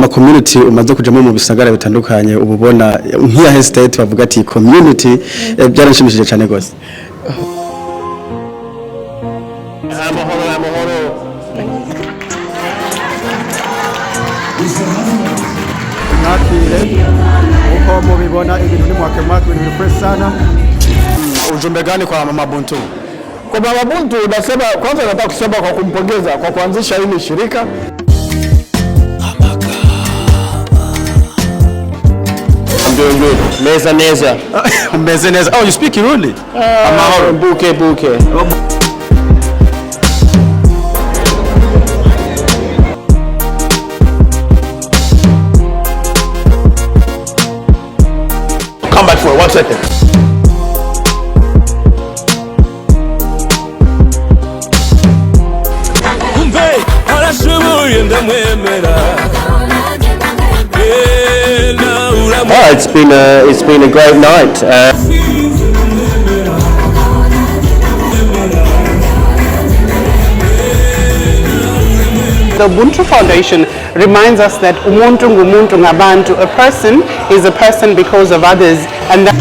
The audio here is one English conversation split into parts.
ma community umaze kujamo mu bisagara bitandukanye ububona nk'iya state bavuga ati community byaranshimishije cyane gose. Nakire uko mubibona ibintu ni mwake ibintu fresh sana. Ujumbe gani kwa Mama Buntu? Kwa Mama Buntu nasema kwanza nataka kusema kwa kumpongeza kwa kuanzisha hili shirika. I'm doing good. Neza. Neza. Oh, you speak KIRUNDI? Buke. Come back for 1 second. It's been a great night. The Buntu Foundation reminds us that umuntu ngumuntu ngabantu, a person is a person because of others, and that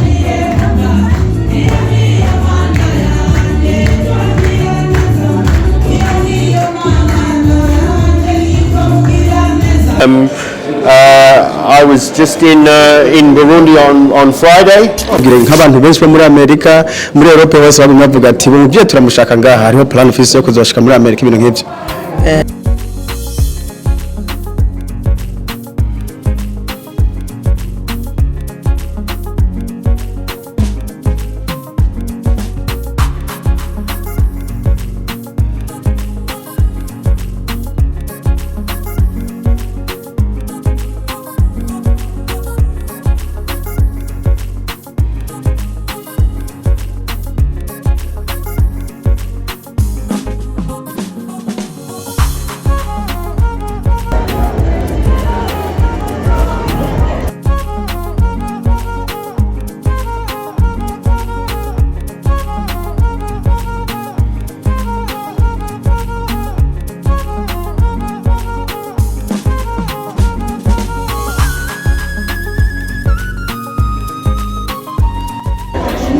I was just in Burundi on Friday. Nk'abantu benshi bo muri Amerika muri Europe bose bavuga ati bo muvye turamushaka ngaha hariho plan office yo kuzoshika muri Amerika ibintu nk'ivyo.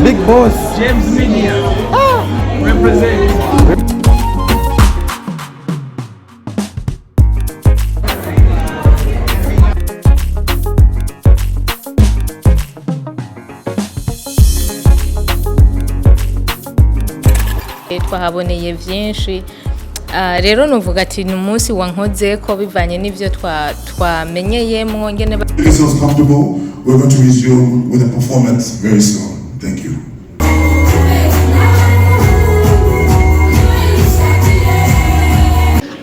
Big boss James Media. Represent. Twahaboneye vyinshi rero nuvuga ati ni umunsi wankoze ko bivanye n'ivyo twamenyeyemo ngene. Make yourselves comfortable. We're going to resume with a performance very soon. Thank you.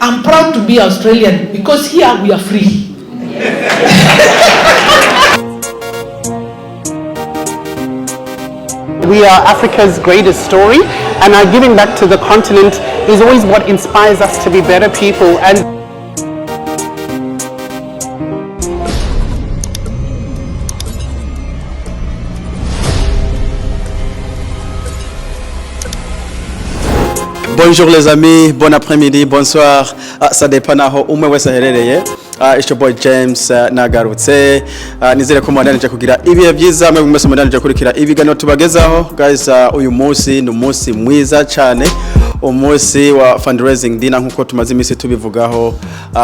I'm proud to be Australian because here we are free. we are Africa's greatest story, and our giving back to the continent is always what inspires us to be better people. And bonjour les amis, bon après-midi, bonsoir. Ça dépend aho umwe wese aherereye. Isho boy James nagarutse. Nizere ko mwandanije kugira ibihe byiza mwe mwese mwandanije kurikira ibiganiro tubagezaho. Guys, uyu munsi ni umunsi mwiza cyane. Umunsi wa Fundraising Dinner nkuko tumaze iminsi tubivugaho.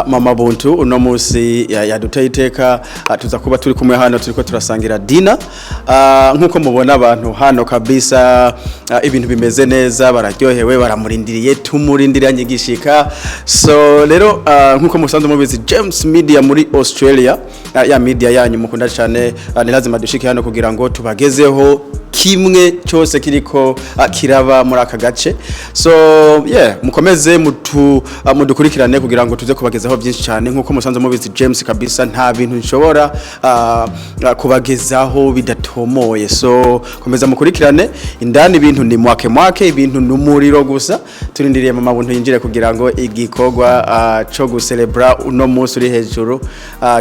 Mama Buntu uno munsi yaduteye iteka, tuza kuba turi kumwe hano turiko turasangira dinner. Nkuko mubona abantu hano kabisa, ibintu bimeze neza, bararyohewe, baramurindiriye, tumurindiriye anyigishika. So rero nkuko musanzwe mubizi James Media muri Australia, ya media yanyu mukunda cyane, ni lazima dushike hano kugira ngo tubagezeho kimwe cyose kiriko kiraba muri aka gace. So yeah, mukomeze mudukurikirane kugira ngo tuze kubagezaho byinshi cyane. Nkuko musanze mubizi James kabisa, nta bintu nshobora kubagezaho bidatomoye. So komeza mukurikirane, indani ibintu ni mwake ibintu numuriro gusa. Turindiriye Mama Buntu yinjire kugira ngo igikorwa cyo gucelebra uno munsi uri hejuru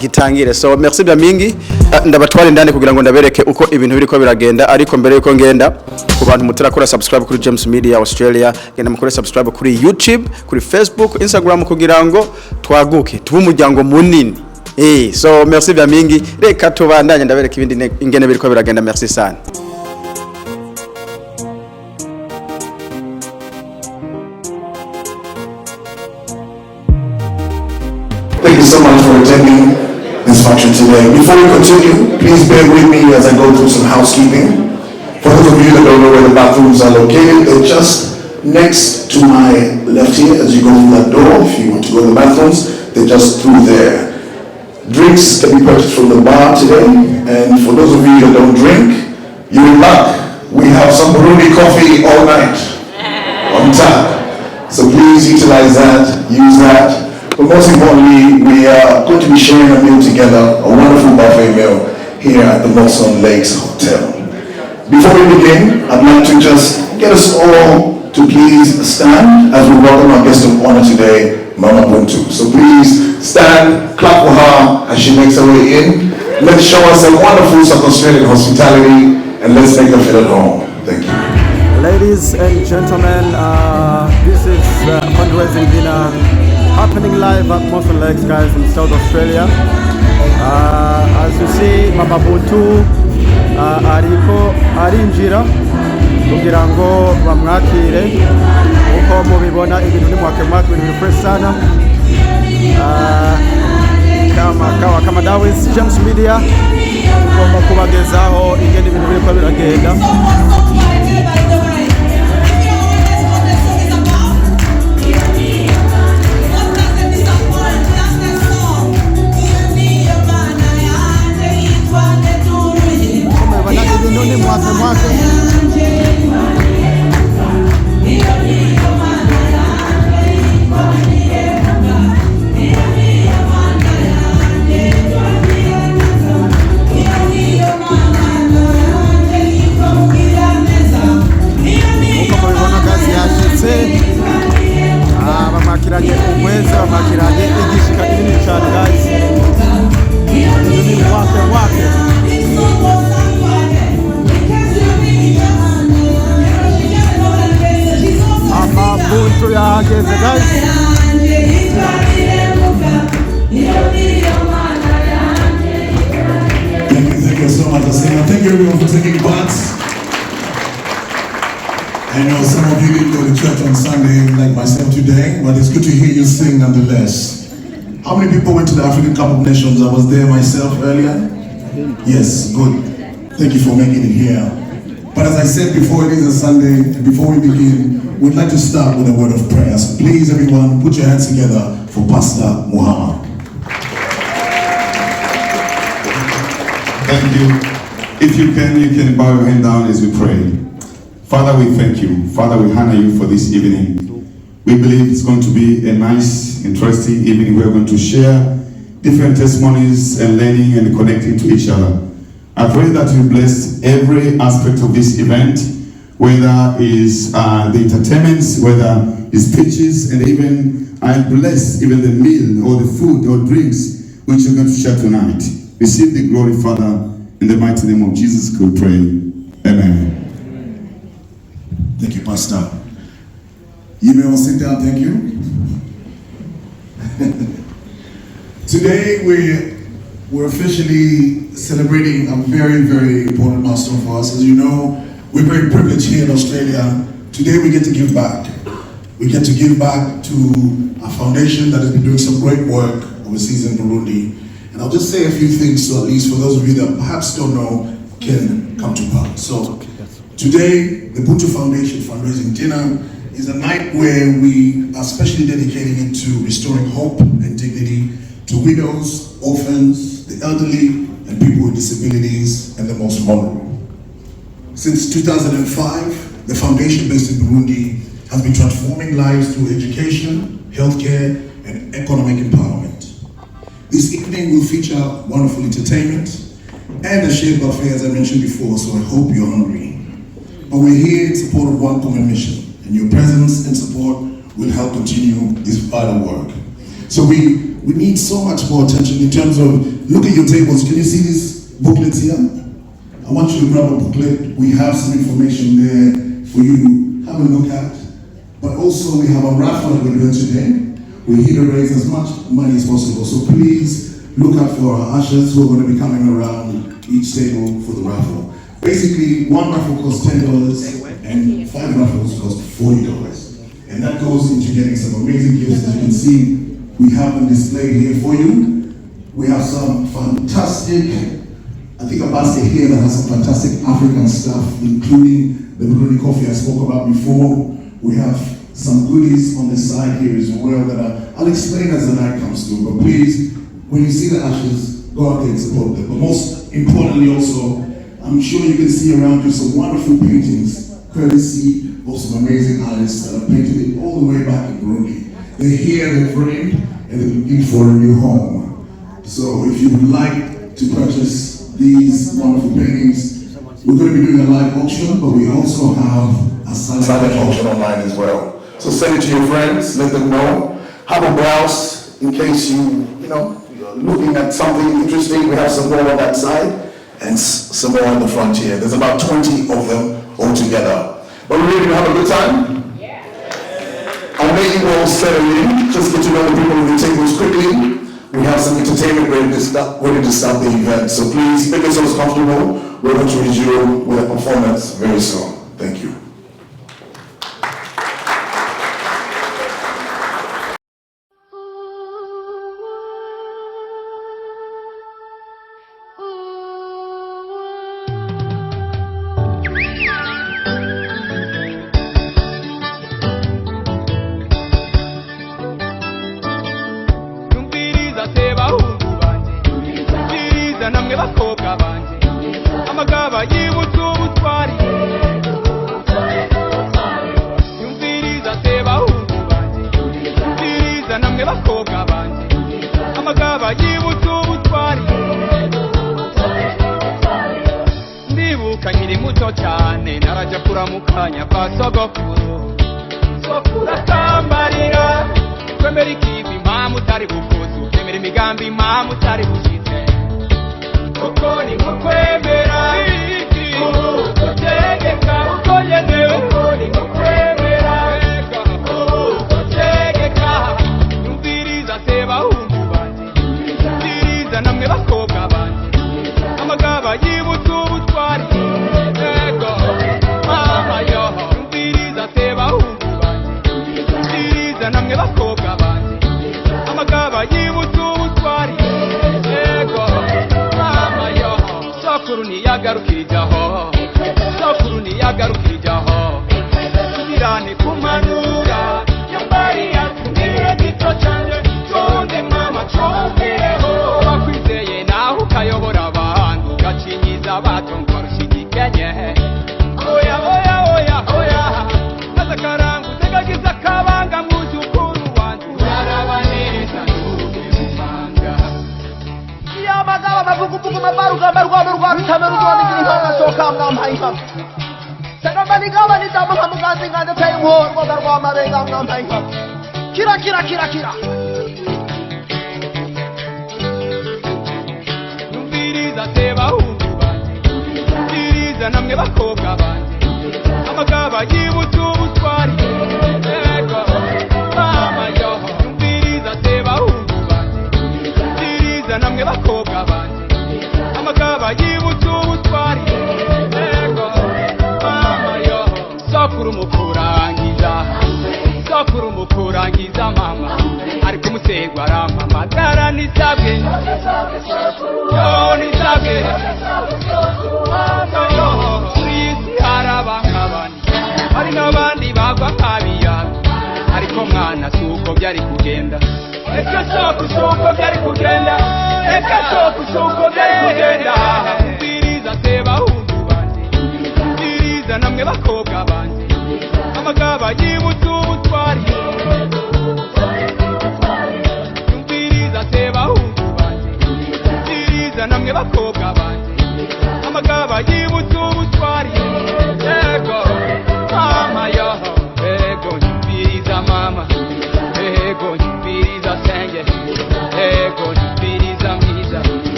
gitangire. So merci bya mingi, ndabatwara indani kugira ngo ndabereke uko ibintu biriko biragenda. Ariko mbere yuko ngenda, ku bantu mutarakora subscribe kuri James Media Australia, genda mukore subscribe kuri YouTube, kuri Facebook, Instagram kugira ngo twaguke tuba umuryango munini So merci vya mingi, reka tubandanye ndabereka ibindi ingene biriko biragenda. Merci sana. Thank you so much for attending this function today. Before we continue, please bear with me as I go through some housekeeping. For those of you that don't know where the bathrooms are located, they're just next to my left here as you go through that door. If you want to go to the bathrooms, they're just through there. Drinks can be purchased from the bar today, and for those of you that don't drink, you're in luck. We have some Burundi coffee all night on tap. So please utilize that, use that. But most importantly, we are going to be sharing a meal together, a wonderful buffet meal here at the Moxon Lakes Hotel. Before we begin, I'd like to just get us all to please stand as we welcome our guest of honor today, Mama Buntu. So please stand, clap for her as she makes her way in. Let's show us a wonderful South Australian hospitality and let's make her feel at home. Thank you. Ladies and gentlemen, this is Fundraising Dinner happening live at Moxon Lakes, guys, in South Australia. As you see, Mama Buntu ariko arinjira kugira ngo bamwakire. Uko mubibona ibintu ni mwake ibintu fresh sana. Kama Dawes James Media tugomba kubagezaho ingene ibintu biriko biragenda. Thank you everyone for taking part. I know some of you didn't go to church on Sunday like myself today, but it's good to hear you sing nonetheless. How many people went to the African Cup of Nations? I was there myself earlier. Yes, good. Thank you for making it here. But as I said before, it is a Sunday, and before we begin, we'd like to start with a word of prayer. So please everyone, put your hands together for Pastor Muhammad. Thank you. If you can bow your hand down as we pray. Father, we thank you. Father, we honor you for this evening. We believe it's going to be a nice, interesting evening. We're going to share different testimonies and learning and connecting to each other. I pray that you bless every aspect of this event, whether it's the entertainments, whether it's speeches, and even I bless even the meal or the food or drinks which you're going to share tonight. Receive the glory, Father, in the mighty name of Jesus, we pray. Amen. Thank you, Pastor. You may all sit down, thank you. Today we're officially celebrating a very, very important milestone for us. As you know, we're very privileged here in Australia. Today we get to give back. We get to give back to a foundation that has been doing some great work overseas in Burundi. And I'll just say a few things so at least for those of you that perhaps don't know can come to pass. So today, the Buntu Foundation Fundraising Dinner is a night where we are specially dedicating it to restoring hope and dignity to widows, orphans, the elderly, and people with disabilities, and the most vulnerable. Since 2005, the foundation based in Burundi has been transforming lives through education, healthcare, and economic empowerment. This evening will feature wonderful entertainment and a shared buffet, as I mentioned before, so I hope you're hungry. But we're here in support of one common mission, and your presence and support will help continue this vital work. So we need so much more attention in terms of, look at your tables. Can you see these booklets here? I want you to grab a booklet. We have some information there for you to have a look at. But also we have a raffle that we're doing today. We're here to raise as much money as possible. So please look out for our ushers who are going to be coming around each table for the raffle. Basically, one raffle costs $10 and 5 raffles cost $40. And that goes into getting some amazing gifts. As you can see, we have them displayed here for you. We have some fantastic, I think a basket here that has some fantastic African stuff, including the Burundi coffee I spoke about before. We have some goodies on the side here as well that I'll explain as the night comes through. But please, when you see the ashes, go out there and support them. But most importantly also, I'm sure you can see around you some wonderful paintings, courtesy of some amazing artists that have painted it all the way back in Burundi. They're here, they're framed, and they're looking for a new home. So if you would like to purchase these wonderful paintings, we're going to be doing a live auction, but we also have a silent auction online as well. So send it to your friends, let them know. Have a browse in case you're looking at something interesting. We have some more on that side and some more on the front here. There's about 20 of them all together. But we're ready to have a good time? Yeah. I'll make you all settle in. Just get to know the people on the tables quickly. We have some entertainment ready to start the event. So please make yourselves comfortable. We're going to resume with a performance very soon. Thank you.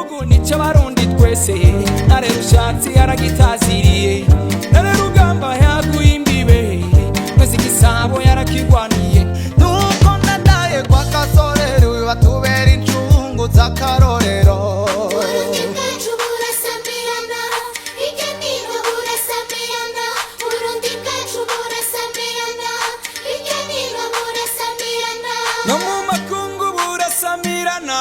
gihugu nicyo barundi twese ntare rushatsi yaragitaziriye ntare rugamba yaguye imbibe mwezi gisabo yarakirwaniye nuko nadaye kwa kasorero batubera incungu z'akarorero no mu makungu burasamirana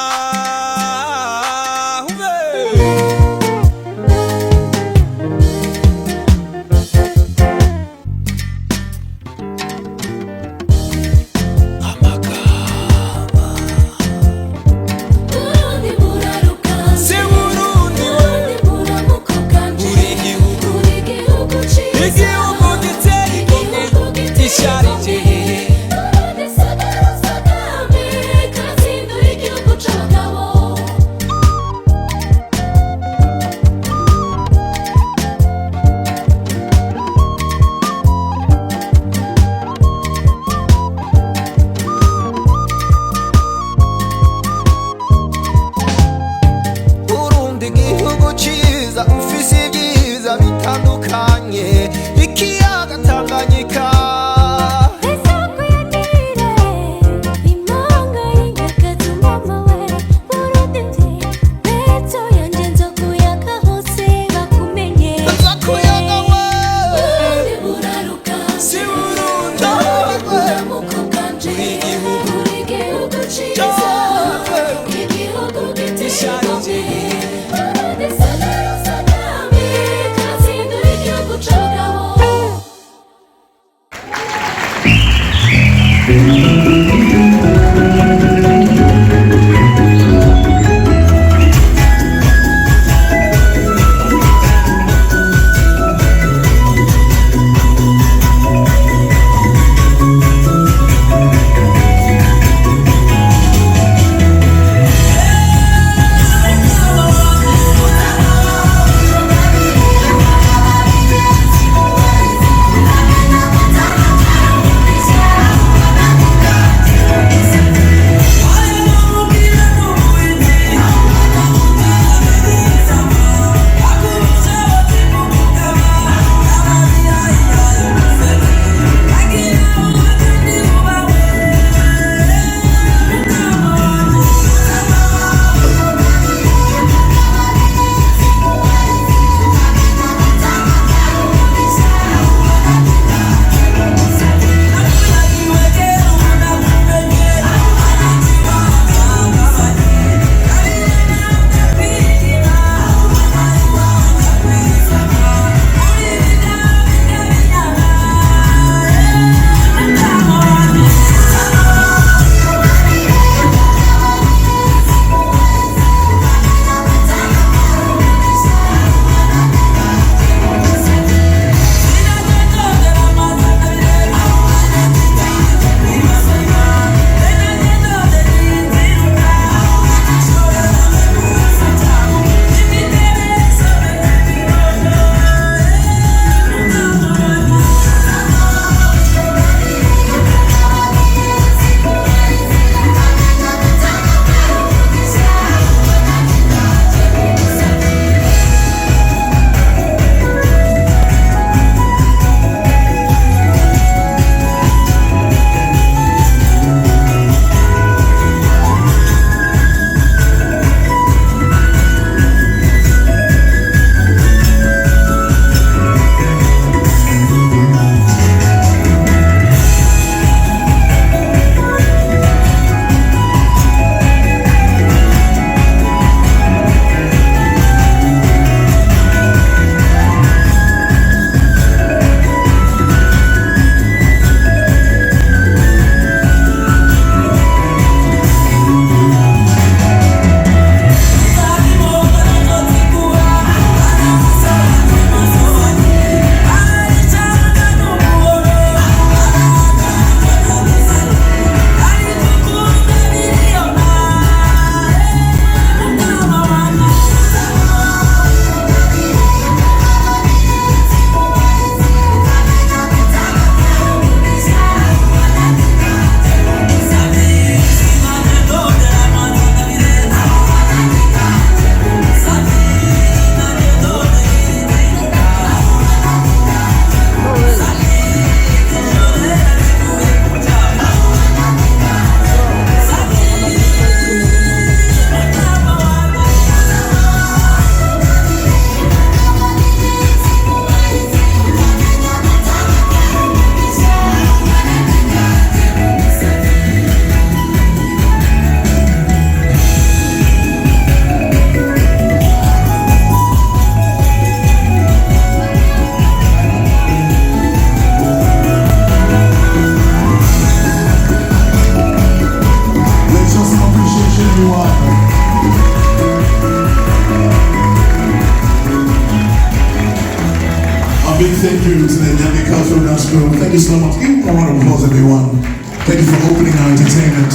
big thank you to the Nyami Cultural Dance Crew. Thank you so much. Give me a round of applause, everyone. Thank you for opening our entertainment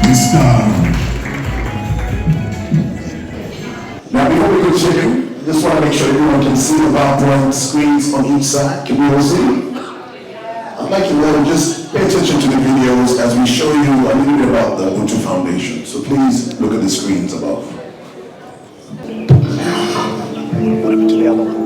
in style. Now, before we continue, I just want to make sure everyone can see the PowerPoint screens on each side. Can we all see? I'd like you all to just pay attention to the videos as we show you a little bit about the Buntu Foundation. So please look at the screens above. What happened to the other one?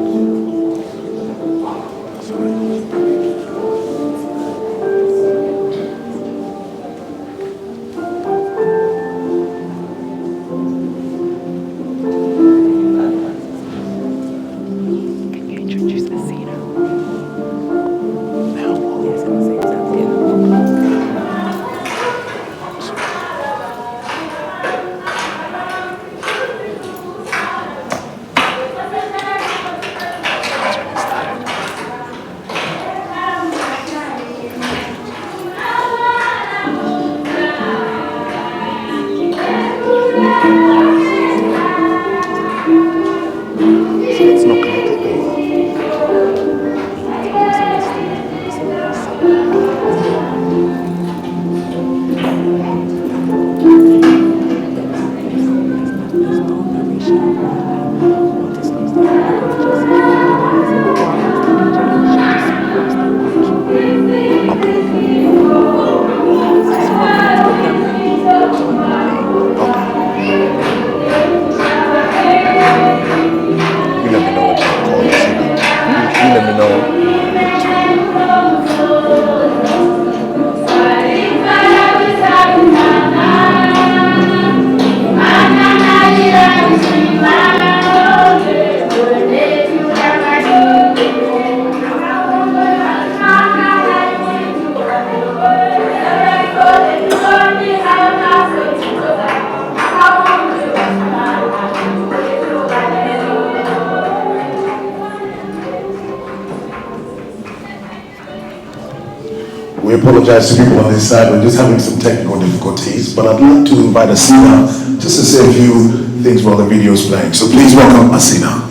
We apologize to people on this side, we're just having some technical difficulties, but I'd like to invite Asina just to say a few things while the video is playing. So please welcome Asina.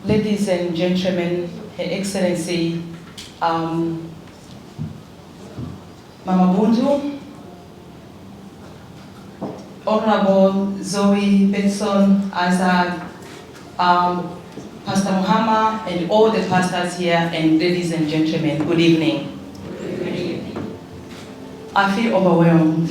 Ladies and gentlemen, Her Excellency, Mama Buntu, Honorable Zoe Benson, Isaac, Pastor Muhammad, and all the pastors here, and ladies and gentlemen, good evening. Good evening. I feel overwhelmed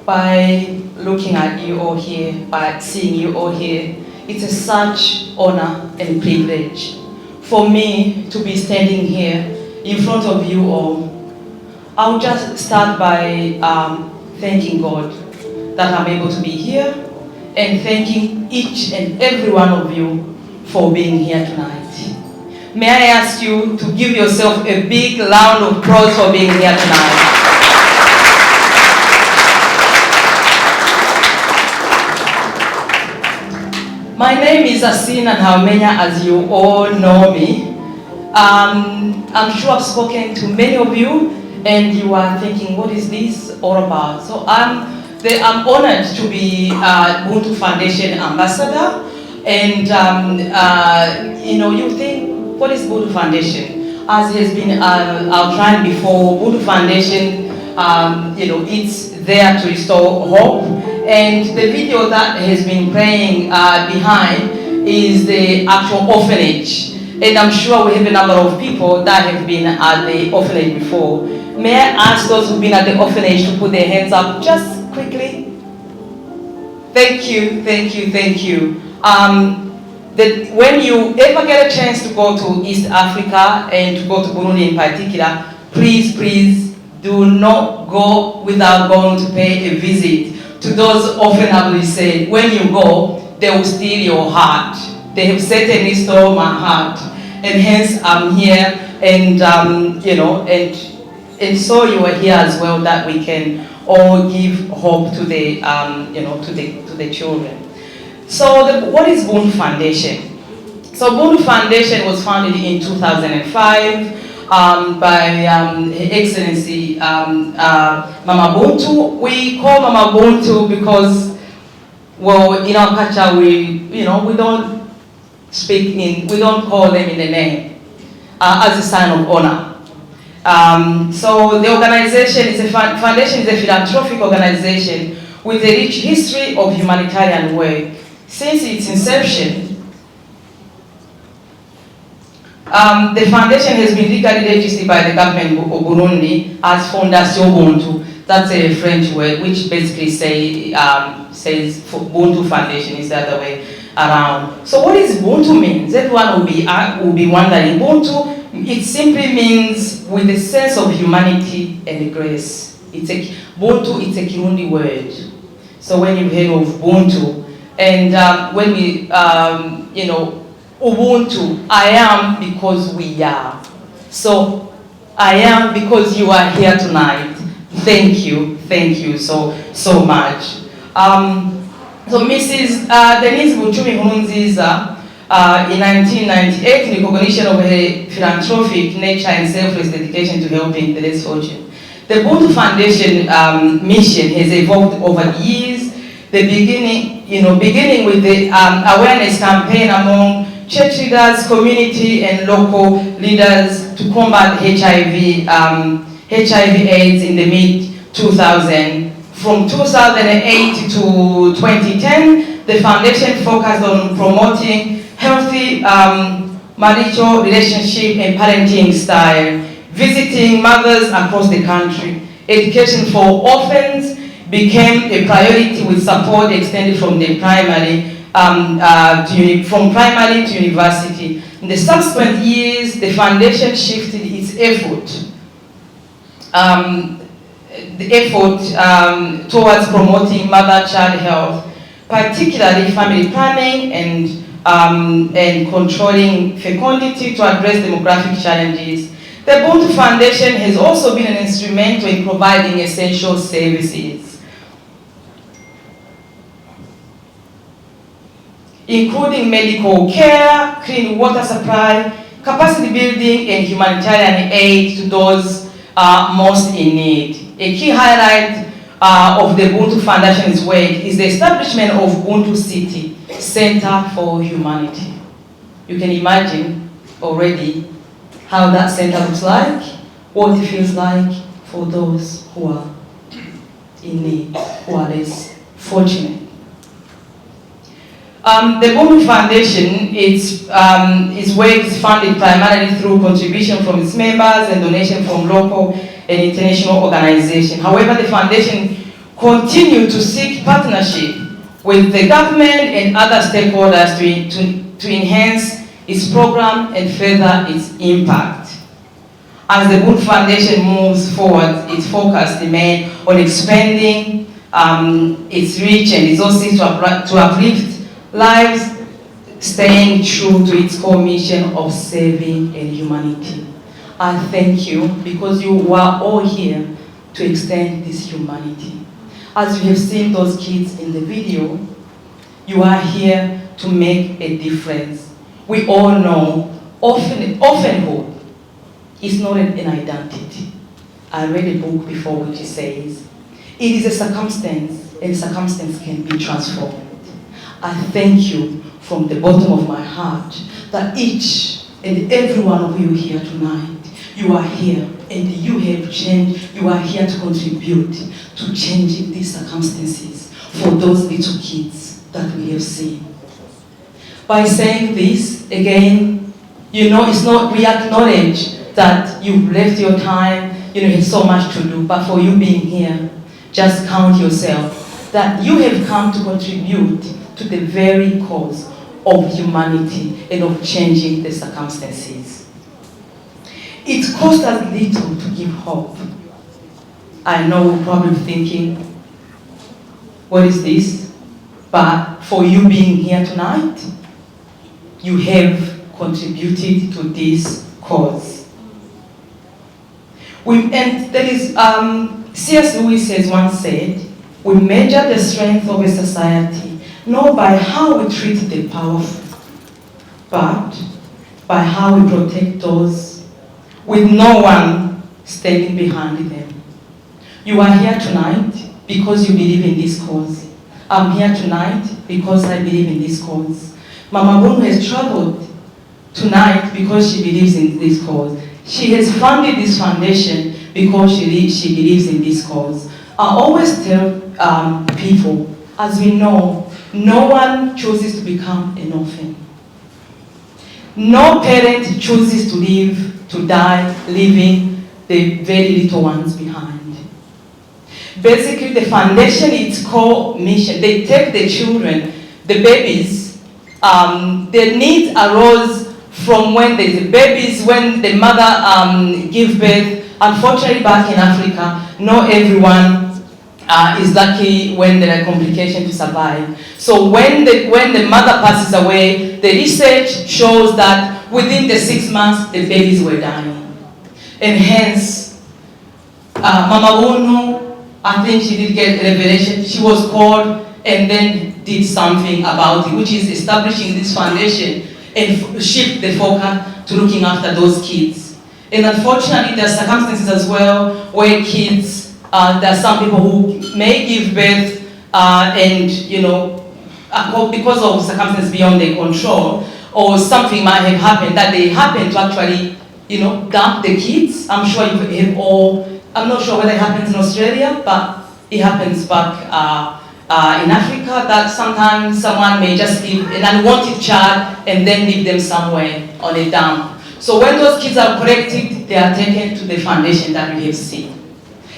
by looking at you all here, by seeing you all here. It's a such honor and privilege for me to be standing here in front of you all. I'll just start by thanking God that I'm able to be here and thanking each and every one of you for being here tonight. May I ask you to give yourself a big round of applause for being here tonight. My name is Asina Nhaumenya, as you all know me. I'm sure I've spoken to many of you, and you are thinking, what is this all about? So I'm honored to be Buntu Foundation ambassador, and you think, what is Buntu Foundation? As has been outlined before, Buntu Foundation, it's there to restore hope. And the video that has been playing behind is the actual orphanage. And I'm sure we have a number of people that have been at the orphanage before. May I ask those who've been at the orphanage to put their hands up just quickly? Thank you, thank you, thank you. When you ever get a chance to go to East Africa and to go to Burundi in particular, please, please do not go without going to pay a visit to those orphanages. Said, when you go, they will steal your heart. They have certainly stole my heart, and hence I'm here, and and so you are here as well, that we can all give hope to the to the children. So what is Buntu Foundation? So Buntu Foundation was founded in 2005 by Her Excellency Mama Buntu. We call Mama Buntu because, well, in our culture, we don't we don't call them in the name as a sign of honor. So the organization is foundation is a philanthropic organization with a rich history of humanitarian work. Since its inception, the foundation has been legally registered by the government of Burundi as Fondation Buntu. That's a French word which basically says Buntu Foundation is the other way around. So what does Buntu mean? Everyone will be wondering. Buntu, it simply means with a sense of humanity and grace. Buntu, it's a KIRUNDI word. So when you hear of Buntu, and when we, Ubuntu, I am because we are. So I am because you are here tonight. Thank you so much. So Mrs. Denise Nkurunziza, in 1998, in recognition of her philanthropic nature and selfless dedication to helping the less fortunate, the Buntu Foundation mission has evolved over the years. Beginning with the awareness campaign among church leaders, community and local leaders to combat HIV/AIDS in the mid-2000s. From 2008 to 2010, the foundation focused on promoting healthy marital relationship and parenting style, visiting mothers across the country. Education for orphans became a priority with support extended from the primary to university. In the subsequent years, the foundation shifted its effort towards promoting mother-child health, particularly family planning and controlling fecundity to address demographic challenges. The Buntu Foundation has also been an instrumental in providing essential services, including medical care, clean water supply, capacity building, and humanitarian aid to those most in need. A key highlight of the Buntu Foundation's work is the establishment of Buntu City Center for Humanity. You can imagine already how that center looks like, what it feels like for those who are in need, who are less fortunate. The Buntu Foundation, its work is funded primarily through contribution from its members and donation from local and international organizations. However, the foundation continues to seek partnership with the government and other stakeholders to enhance its program and further its impact. As the Buntu Foundation moves forward, its focus remains on expanding its reach and resources to uplift lives, staying true to its core mission of serving and humanity. I thank you because you are all here to extend this humanity. As you have seen those kids in the video, you are here to make a difference. We all know orphanhood is not an identity. I read a book before which says, it is a circumstance and circumstance can be transformed. I thank you from the bottom of my heart that each and every one of you here tonight, you are here and you have changed, you are here to contribute to changing these circumstances for those little kids that we have seen. By saying this, again, it's not, we acknowledge that you've left your time, you have so much to do, but for you being here, just count yourself that you have come to contribute to the very cause of humanity and of changing the circumstances. It costs us little to give hope. I know we're probably thinking, what is this? But for you being here tonight, you have contributed to this cause. And there is, C.S. Lewis has once said, we measure the strength of a society not by how we treat the powerful, but by how we protect those with no one standing behind them. You are here tonight because you believe in this cause. I'm here tonight because I believe in this cause. Mama Buntu has traveled tonight because she believes in this cause. She has funded this foundation because she believes in this cause. I always tell people, as we know, no one chooses to become an orphan. No parent chooses to live, to die, leaving the very little ones behind. Basically, the foundation, its core mission, they take the children, the babies, their needs arose from when the babies, when the mother gives birth. Unfortunately, back in Africa, not everyone is lucky when there are complications to survive. So when the mother passes away, the research shows that within the 6 months, the babies were dying. And hence, Mama Buntu, I think she did get a revelation. She was called and then did something about it, which is establishing this foundation and shift the focus to looking after those kids. And unfortunately, there are circumstances as well where kids, there are some people who may give birth and, you know, because of circumstances beyond their control, or something might have happened that they happen to actually, you know, dump the kids. I'm sure you have all, I'm not sure whether it happens in Australia, but it happens back in Africa, that sometimes someone may just leave an unwanted child and then leave them somewhere on a dump. So when those kids are collected, they are taken to the foundation that we have seen.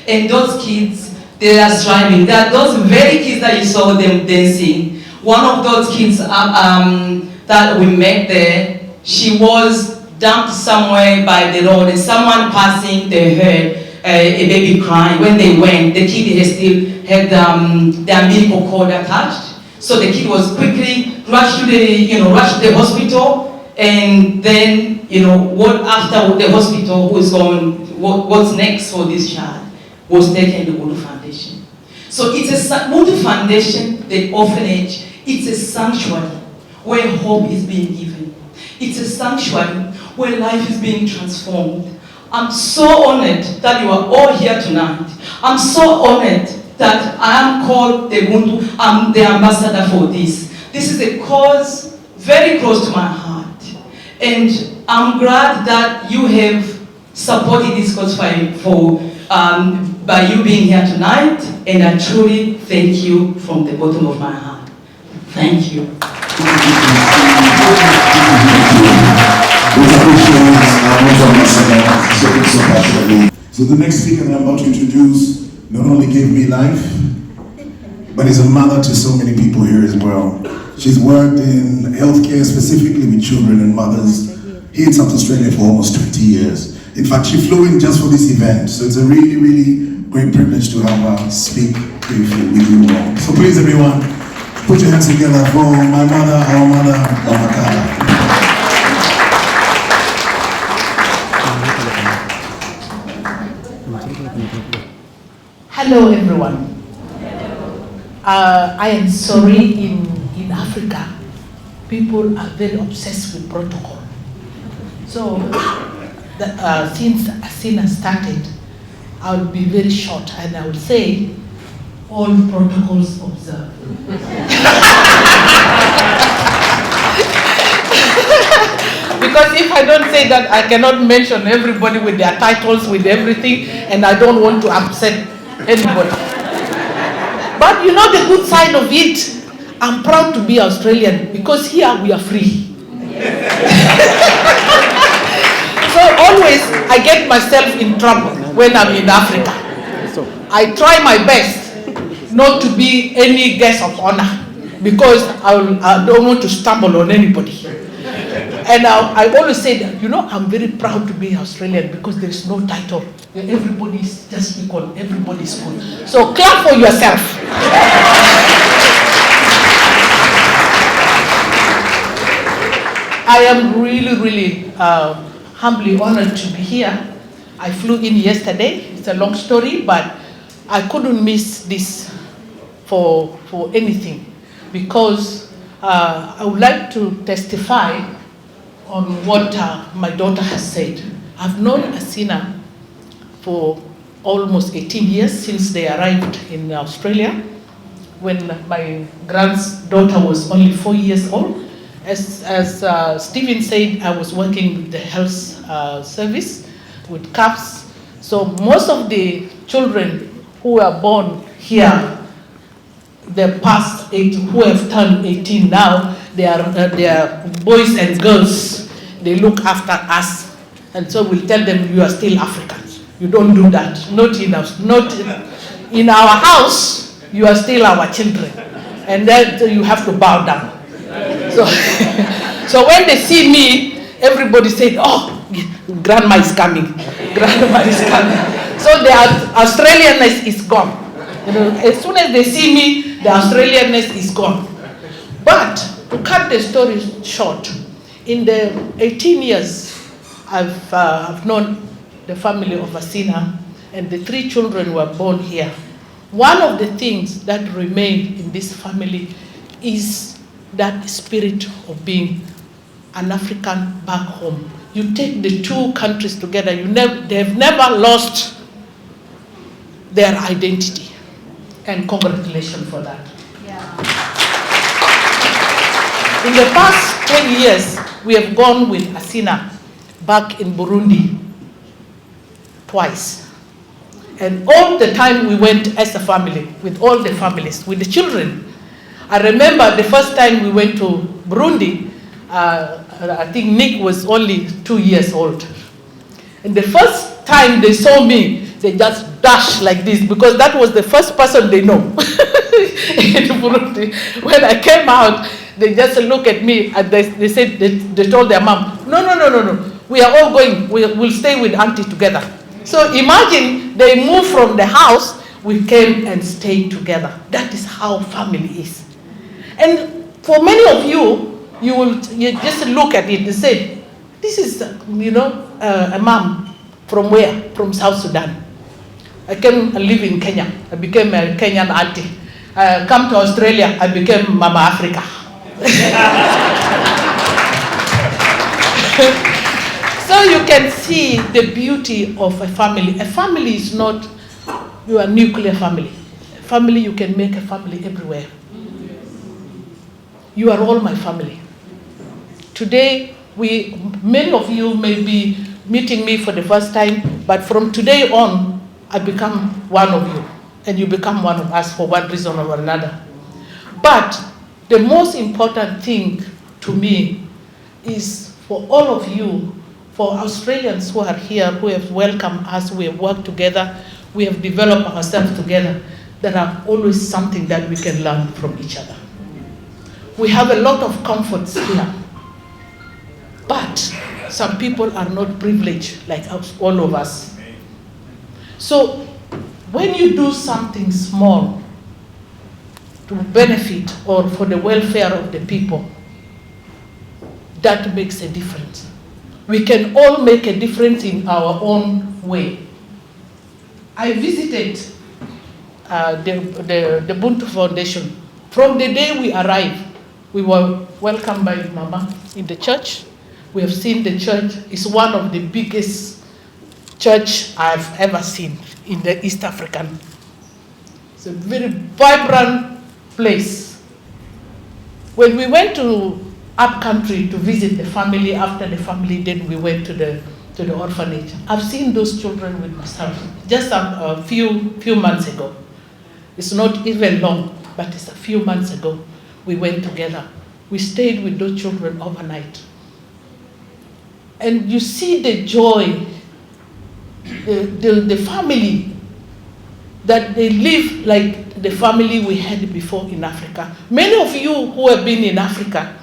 And those kids, they are striving. There are those very kids that you saw them dancing. One of those kids that we met there, she was dumped somewhere by the road, and someone passing, they heard a baby crying. When they went, the kid still had the umbilical cord attached. So the kid was quickly rushed to the hospital, and then, you know, what after the hospital, who's going, what's next for this child, was taken to Buntu Foundation. So it's a Buntu Foundation, the orphanage, it's a sanctuary where hope is being given. It's a sanctuary where life is being transformed. I'm so honored that you are all here tonight. I'm so honored that I am called the Buntu. I'm the ambassador for this. This is a cause very close to my heart. And I'm glad that you have supported this cause by you being here tonight. And I truly thank you from the bottom of my heart. Thank you. So the next speaker that I'm about to introduce not only gave me life, but is a mother to so many people here as well. She's worked in healthcare, specifically with children and mothers, here in South Australia for almost 20 years. In fact, she flew in just for this event, so it's a really, really great privilege to have her speak with you all. So please, everyone, put your hands together for my mother, our mother, Mama Kala. Hello, everyone. I am sorry, in Africa, people are very obsessed with protocol. So, since Asina started, I will be very short and I will say, all protocols observed. Because if I don't say that, I cannot mention everybody with their titles, with everything, and I don't want to upset anybody. But you know the good side of it, I'm proud to be Australian because here we are free. So always I get myself in trouble when I'm in Africa. I try my best not to be any guest of honor because I don't want to stumble on anybody. And I always say that, you know, I'm very proud to be Australian because there is no title. Everybody's just equal, everybody's good. So clap for yourself. I am really, really humbly honored to be here. I flew in yesterday. It's a long story, but I couldn't miss this for anything because I would like to testify on what my daughter has said. I've known Asina for almost 18 years since they arrived in Australia, when my granddaughter was only 4 years old. As Stephen said, I was working with the health service, with CAPS. So most of the children who were born here, the past 8, who have turned 18 now, they are boys and girls. They look after us, and so we'll tell them, you are still Africans. You don't do that. Not in our house. You are still our children, and then you have to bow down. So, so when they see me, everybody said, "Oh, grandma is coming. Grandma is coming." So the Australianness is gone. You know, as soon as they see me, the Australianness is gone. But to cut the story short, in the 18 years I've known the family of Asina, and the 3 children were born here. One of the things that remained in this family is that spirit of being an African back home. You take the 2 countries together, they've never lost their identity. And congratulations for that. Yeah. In the past 10 years, we have gone with Asina back in Burundi twice. And all the time we went as a family, with all the families, with the children. I remember the first time we went to Burundi, I think Nick was only 2 years old. And the first time they saw me, they just dashed like this, because that was the first person they know in Burundi. When I came out, they just looked at me and they said, they told their mom, no, we are all going, we'll stay with auntie together. So imagine they moved from the house, we came and stayed together. That is how family is. And for many of you, you just look at it and say, this is, a mom from where? From South Sudan. I came and live in Kenya. I became a Kenyan auntie. I come to Australia, I became Mama Africa. So you can see the beauty of a family. A family is not your nuclear family. A family, you can make a family everywhere. You are all my family. Today, many of you may be meeting me for the first time, but from today on, I become one of you, and you become one of us for one reason or another. But the most important thing to me is for all of you, for Australians who are here, who have welcomed us, we have worked together, we have developed ourselves together, there are always something that we can learn from each other. We have a lot of comforts here, but some people are not privileged like all of us. So when you do something small to benefit or for the welfare of the people, that makes a difference. We can all make a difference in our own way. I visited the Buntu Foundation. From the day we arrived, we were welcomed by Mama in the church. We have seen the church is one of the biggest church I've ever seen in the East African. It's a very vibrant place. When we went to up country to visit the family, after the family, then we went to the orphanage. I've seen those children with myself just a few months ago. It's not even long, but it's a few months ago. We went together. We stayed with those children overnight. And you see the joy, the family, that they live like the family we had before in Africa. Many of you who have been in Africa,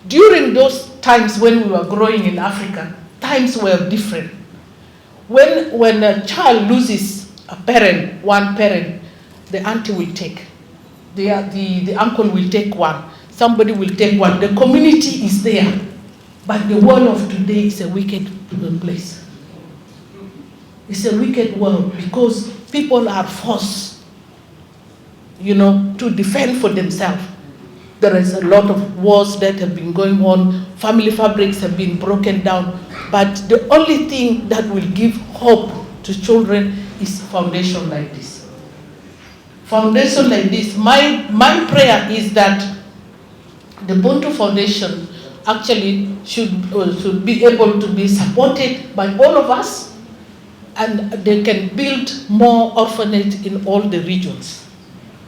during those times when we were growing in Africa, times were different. When a child loses a parent, one parent, the auntie will take, the uncle will take one, somebody will take one. The community is there, but the world of today is a wicked place. It's a wicked world because people are forced, to defend for themselves. There is a lot of wars that have been going on. Family fabrics have been broken down. But the only thing that will give hope to children is foundation like this. Foundation like this. My prayer is that the Buntu Foundation actually should be able to be supported by all of us, and they can build more orphanage in all the regions.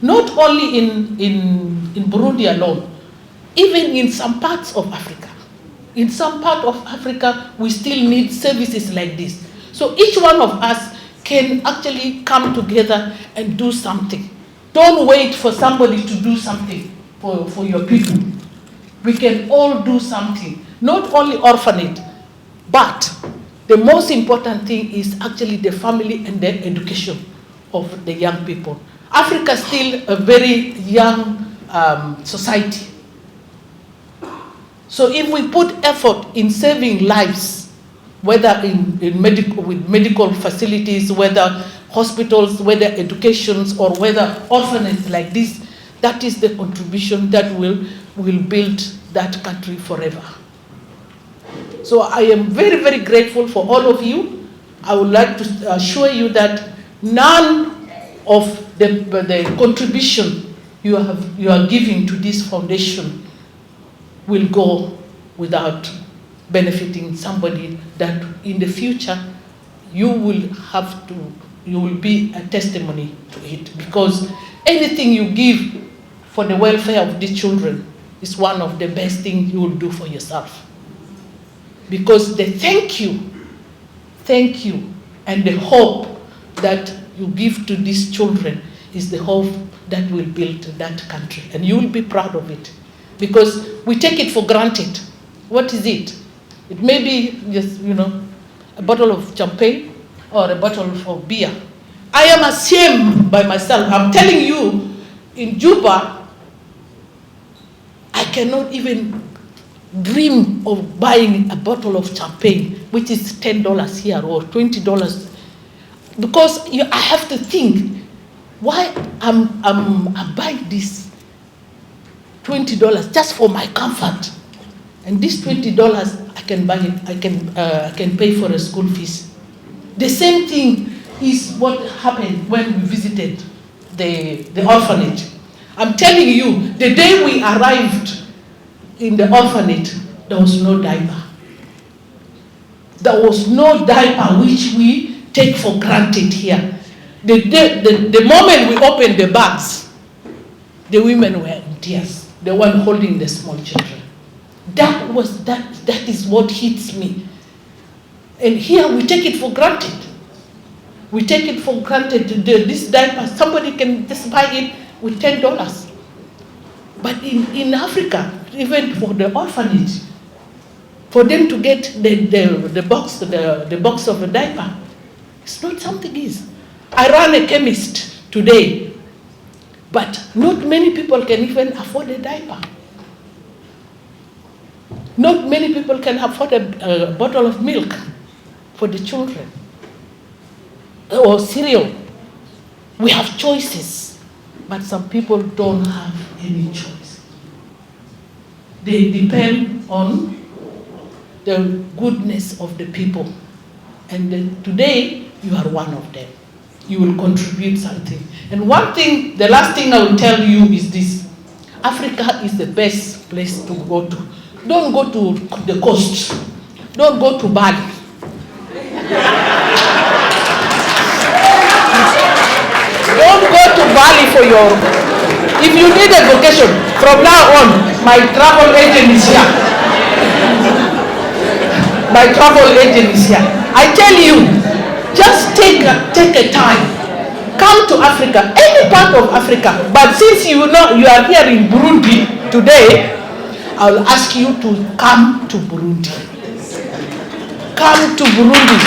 Not only in Burundi alone, even in some parts of Africa. In some part of Africa, we still need services like this. So each one of us can actually come together and do something. Don't wait for somebody to do something for your people. We can all do something, not only orphanage, but the most important thing is actually the family and the education of the young people. Africa is still a very young society. So if we put effort in saving lives, whether with medical facilities, whether hospitals, whether educations, or whether orphanages like this, that is the contribution that will build that country forever. So I am very, very grateful for all of you. I would like to assure you that none of the contribution you are giving to this foundation will go without benefiting somebody that in the future you will be a testimony to it, because anything you give for the welfare of these children is one of the best things you will do for yourself. Because the thank you, and the hope that you give to these children is the hope that will build that country. And you will be proud of it. Because we take it for granted. What is it? It may be just, a bottle of champagne or a bottle of beer. I am ashamed by myself. I'm telling you, in Juba, I cannot even dream of buying a bottle of champagne, which is $10 here or $20, because I have to think why I'm buying this $20 just for my comfort, and this $20 I can buy it. I can pay for a school fees. The same thing is what happened when we visited the orphanage. I'm telling you, the day we arrived in the orphanage, there was no diaper. There was no diaper, which we take for granted here. The moment we opened the bags, the women were in tears. The one holding the small children. That is what hits me. And here we take it for granted. We take it for granted. This diaper, somebody can just buy it with $10. But in Africa, even for the orphanage, for them to get the box of a diaper, it's not something easy. I run a chemist today, but not many people can even afford a diaper. Not many people can afford a bottle of milk for the children or cereal. We have choices, but some people don't have any choice. They depend on the goodness of the people. And today, you are one of them. You will contribute something. And one thing, the last thing I will tell you is this. Africa is the best place to go to. Don't go to the coast. Don't go to Bali. Don't go to Bali for your... If you need a vacation, from now on, my travel agent is here. My travel agent is here. I tell you, just take a time. Come to Africa, any part of Africa. But since you are here in Burundi today, I will ask you to come to Burundi. Come to Burundi.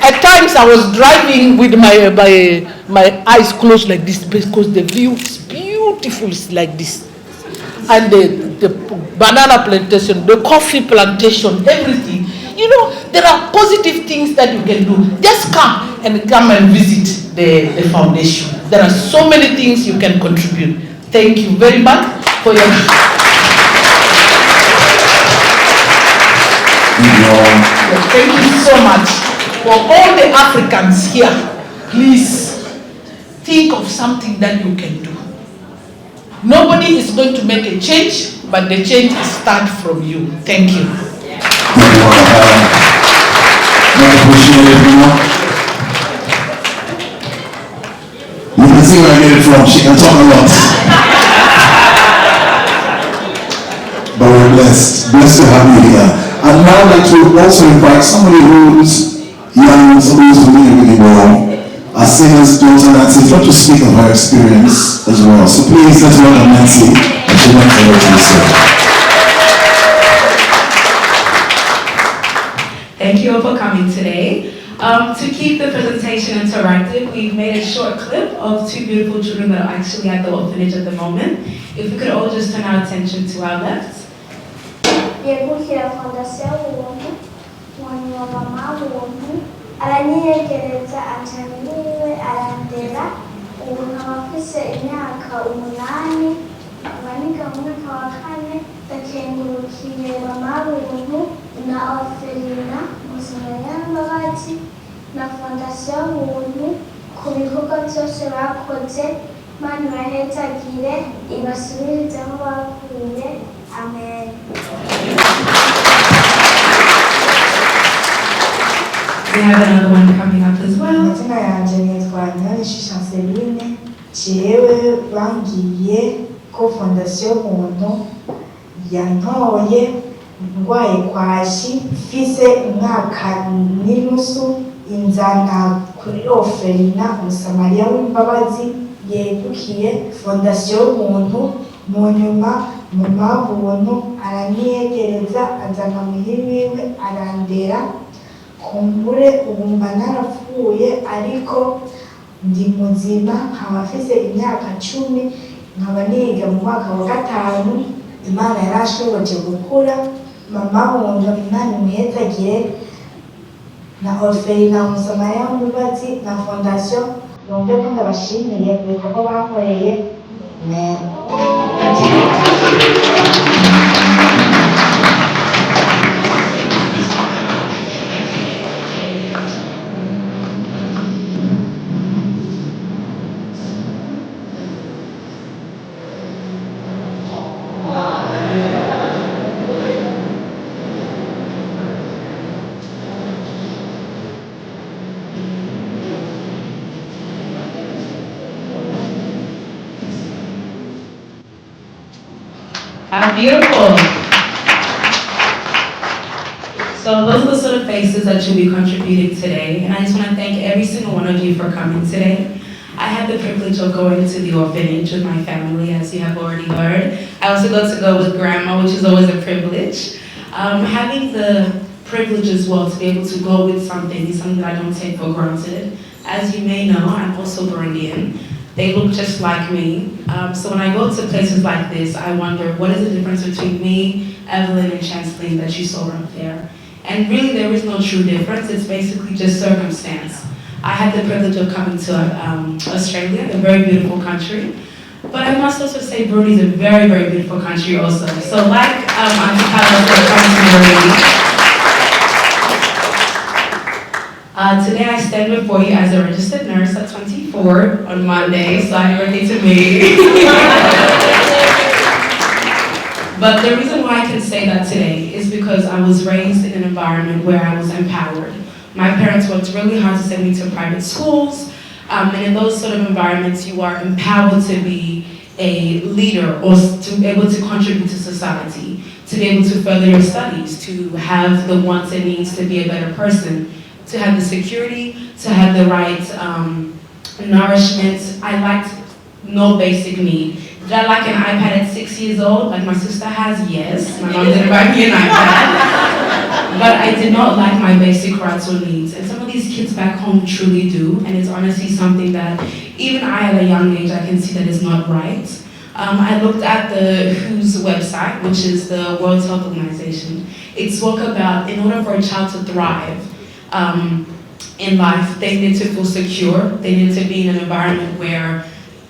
At times I was driving with my eyes closed like this because the view is beautiful, it's like this. And the banana plantation, the coffee plantation, everything. There are positive things that you can do. Just come and come and visit the foundation. There are so many things you can contribute. Thank you very much for your... Thank you so much. For all the Africans here, please think of something that you can do. Nobody is going to make a change, but the change will start from you. Thank you. I appreciate everyone. You can see where I get it from. She can talk a lot. But we're blessed. Blessed to have you here. I'd now like to also invite somebody who's young, somebody who's really, really well. Our singer's daughter Nancy, not to speak of her experience as well. So please let's welcome Nancy and she wants to go to the stage. Thank you all for coming today. To keep the presentation interactive, we've made a short clip of two beautiful children that are actually at the orphanage at the moment. If we could all just turn our attention to our left. Yakiriwe Fondation Buntu, Uko Mama Buntu, aranyiyegereza ataniwe arandera, ubu nkabafise imyaka 8, abanika mu mwaka wa 4, ndakengurukiye Mama Buntu na Ofelina Musamayambabazi na Fondation Buntu ku bikorwa byose bakoze, Mana ibahezagire ibasubirize aho bavuye. Amen. We have another one coming up as well. Amazina yanje nitwa Chanceline. Jewe bangiye ko Fondation Buntu yantoye ndwaye kwashi mfise umwaka n'inusu inzana kuri Ofelina Musamariya w'imbabazi yegukiye Fondation Buntu. Mu nyuma Mama Buntu araniyegereza azana muhiriwe arandera, kumbure ubu mba narapfuye ariko ndi muzima, nkaba mfise imyaka 10, nkaba niga mu mwaka wa 5. Imana yarashoboje gukura Mama Buntu, Imana imuhezagire, na Ofelina Musamariya w'imbabazi na Fondation Buntu ko ndabashimiye ku bikorwa bakoreye. Amen. How beautiful. So those are the sort of faces that you'll be contributing today. And I just want to thank every single one of you for coming today. I had the privilege of going to the orphanage with my family, as you have already heard. I also got to go with Grandma, which is always a privilege. Having the privilege as well to be able to go with something is something that I don't take for granted. As you may know, I'm also Burundian. They look just like me. So when I go to places like this, I wonder, what is the difference between me, Evelyn, and Chanceline that you saw up there? And really, there is no true difference. It's basically just circumstance. I had the privilege of coming to Australia, a very beautiful country. But I must also say Burundi is a very, very beautiful country also. So like Auntie Carla said, coming to Burundi. Today I stand before you as a registered nurse at 24 on Monday, so happy birthday to me. But the reason why I can say that today is because I was raised in an environment where I was empowered. My parents worked really hard to send me to private schools, and in those sort of environments you are empowered to be a leader or to be able to contribute to society, to be able to further your studies, to have the wants and needs to be a better person, to have the security, to have the right nourishment. I lacked no basic need. Did I like an iPad at 6 years old, like my sister has? Yes. My mom didn't buy me an iPad. But I did not like my basic rights or needs. And some of these kids back home truly do. And it's honestly something that even I at a young age, I can see that is not right. I looked at the WHO's website, which is the World Health Organization. It spoke about, in order for a child to thrive, in life, they need to feel secure. They need to be in an environment where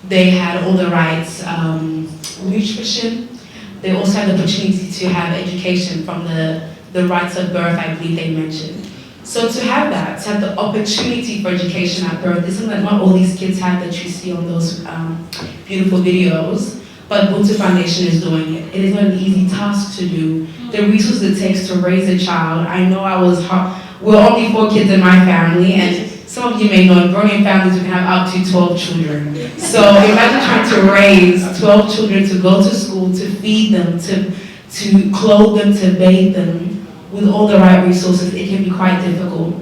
they had all the rights, nutrition. They also had the opportunity to have education from the rights of birth, I believe they mentioned. So to have that, to have the opportunity for education at birth, is something that not all these kids have that you see on those beautiful videos, but Buntu Foundation is doing it. It is not an easy task to do. The resources it takes to raise a child, I know we're only 4 kids in my family, and some of you may know in Burundian families we can have up to 12 children. So imagine trying to raise 12 children to go to school, to feed them, to clothe them, to bathe them, with all the right resources. It can be quite difficult.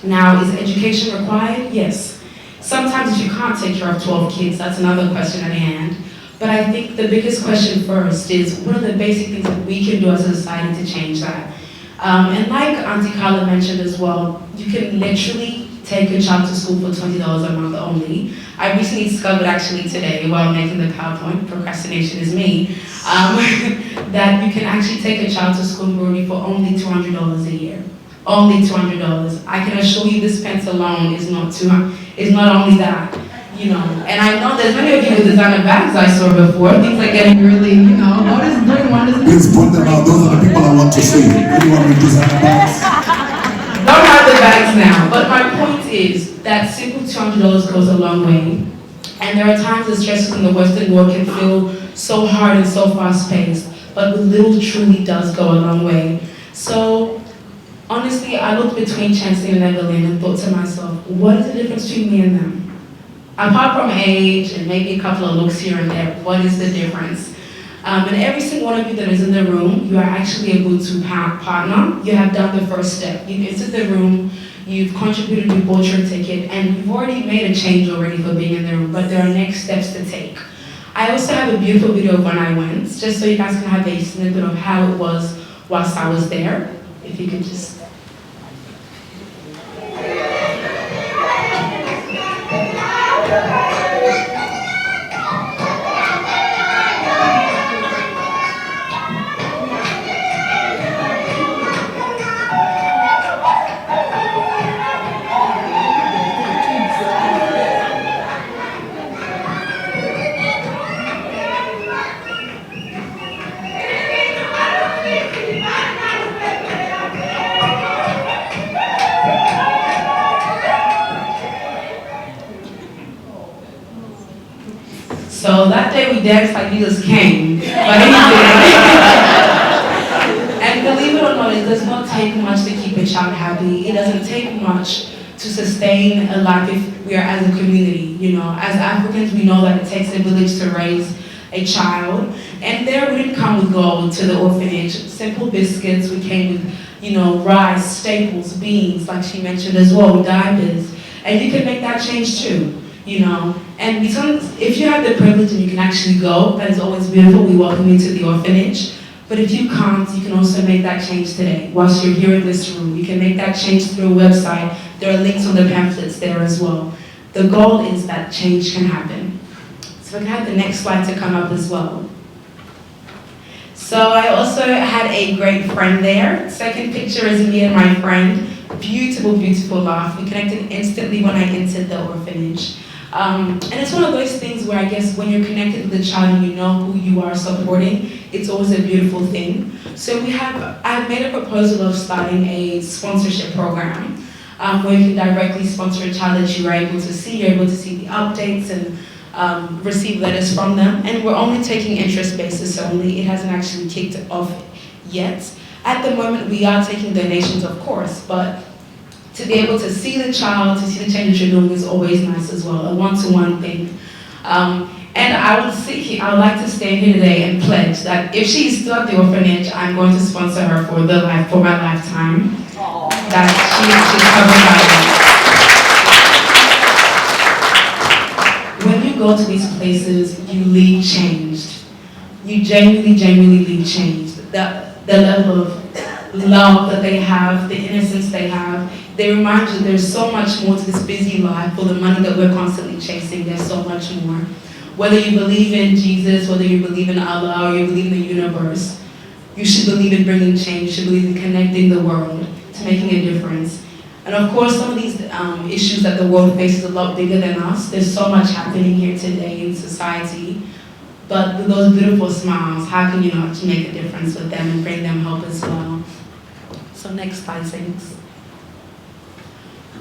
Now, is education required? Yes. Sometimes if you can't take care of 12 kids, that's another question at hand. But I think the biggest question first is, what are the basic things that we can do as a society to change that? And like Auntie Carla mentioned as well, you can literally take a child to school for $20 a month only. I recently discovered actually today, while making the PowerPoint, procrastination is me, that you can actually take a child to school in Muri for only $200 a year. Only $200. I can assure you this pence alone is not only that, you know. And I know there's many of you with designer bags I saw before. Things are getting really, you know, what is doing wonders. Please point them out. Those are the people I want to see. Anyone with designer bags? Don't have the bags now, but my point is that simple $200 goes a long way. And there are times the stresses in the Western world can feel so hard and so fast-paced, but with little truly does go a long way. So, honestly, I looked between Chancellor and Evelyn and thought to myself, what is the difference between me and them? Apart from age and maybe a couple of looks here and there, what is the difference? And every single one of you that is in the room, you are actually a Buntu partner. You have done the first step. You've entered the room, you've contributed, you bought your ticket, and you've already made a change already for being in the room, but there are next steps to take. I also have a beautiful video of when I went, just so you guys can have a snippet of how it was whilst I was there. If you could just... So that day we danced like Jesus came, but and believe it or not, it does not take much to keep a child happy. It doesn't take much to sustain a life if we are as a community. You know, as Africans, we know that it takes a village to raise a child. And there we didn't come with gold to the orphanage. Simple biscuits, we came with, you know, rice, staples, beans, like she mentioned as well, diapers. And you can make that change too. You know, and if you have the privilege and you can actually go, that is always beautiful. We welcome you to the orphanage. But if you can't, you can also make that change today. Whilst you're here in this room, you can make that change through a website. There are links on the pamphlets there as well. The goal is that change can happen. So we can have the next slide to come up as well. So I also had a great friend there. Second picture is me and my friend. Beautiful, beautiful laugh. We connected instantly when I entered the orphanage. And it's one of those things where I guess when you're connected with the child and you know who you are supporting, it's always a beautiful thing. So I've made a proposal of starting a sponsorship program where you can directly sponsor a child that you are able to see. You're able to see the updates and receive letters from them. And we're only taking interest basis only. It hasn't actually kicked off yet. At the moment, we are taking donations, of course, but to be able to see the child, to see the changes you're doing is always nice as well, a one-to-one thing. And I would like to stand here today and pledge that if she's still at the orphanage, I'm going to sponsor her for my lifetime. That she's covered by. When you go to these places, you leave changed. You genuinely leave changed. The level of love that they have, the innocence they have, they remind you there's so much more to this busy life. For the money that we're constantly chasing, there's so much more. Whether you believe in Jesus, whether you believe in Allah, or you believe in the universe, you should believe in bringing change. You should believe in connecting the world to making a difference. And of course, some of these issues that the world faces are a lot bigger than us. There's so much happening here today in society. But with those beautiful smiles, how can you not make a difference with them and bring them hope as well? So next slide, thanks.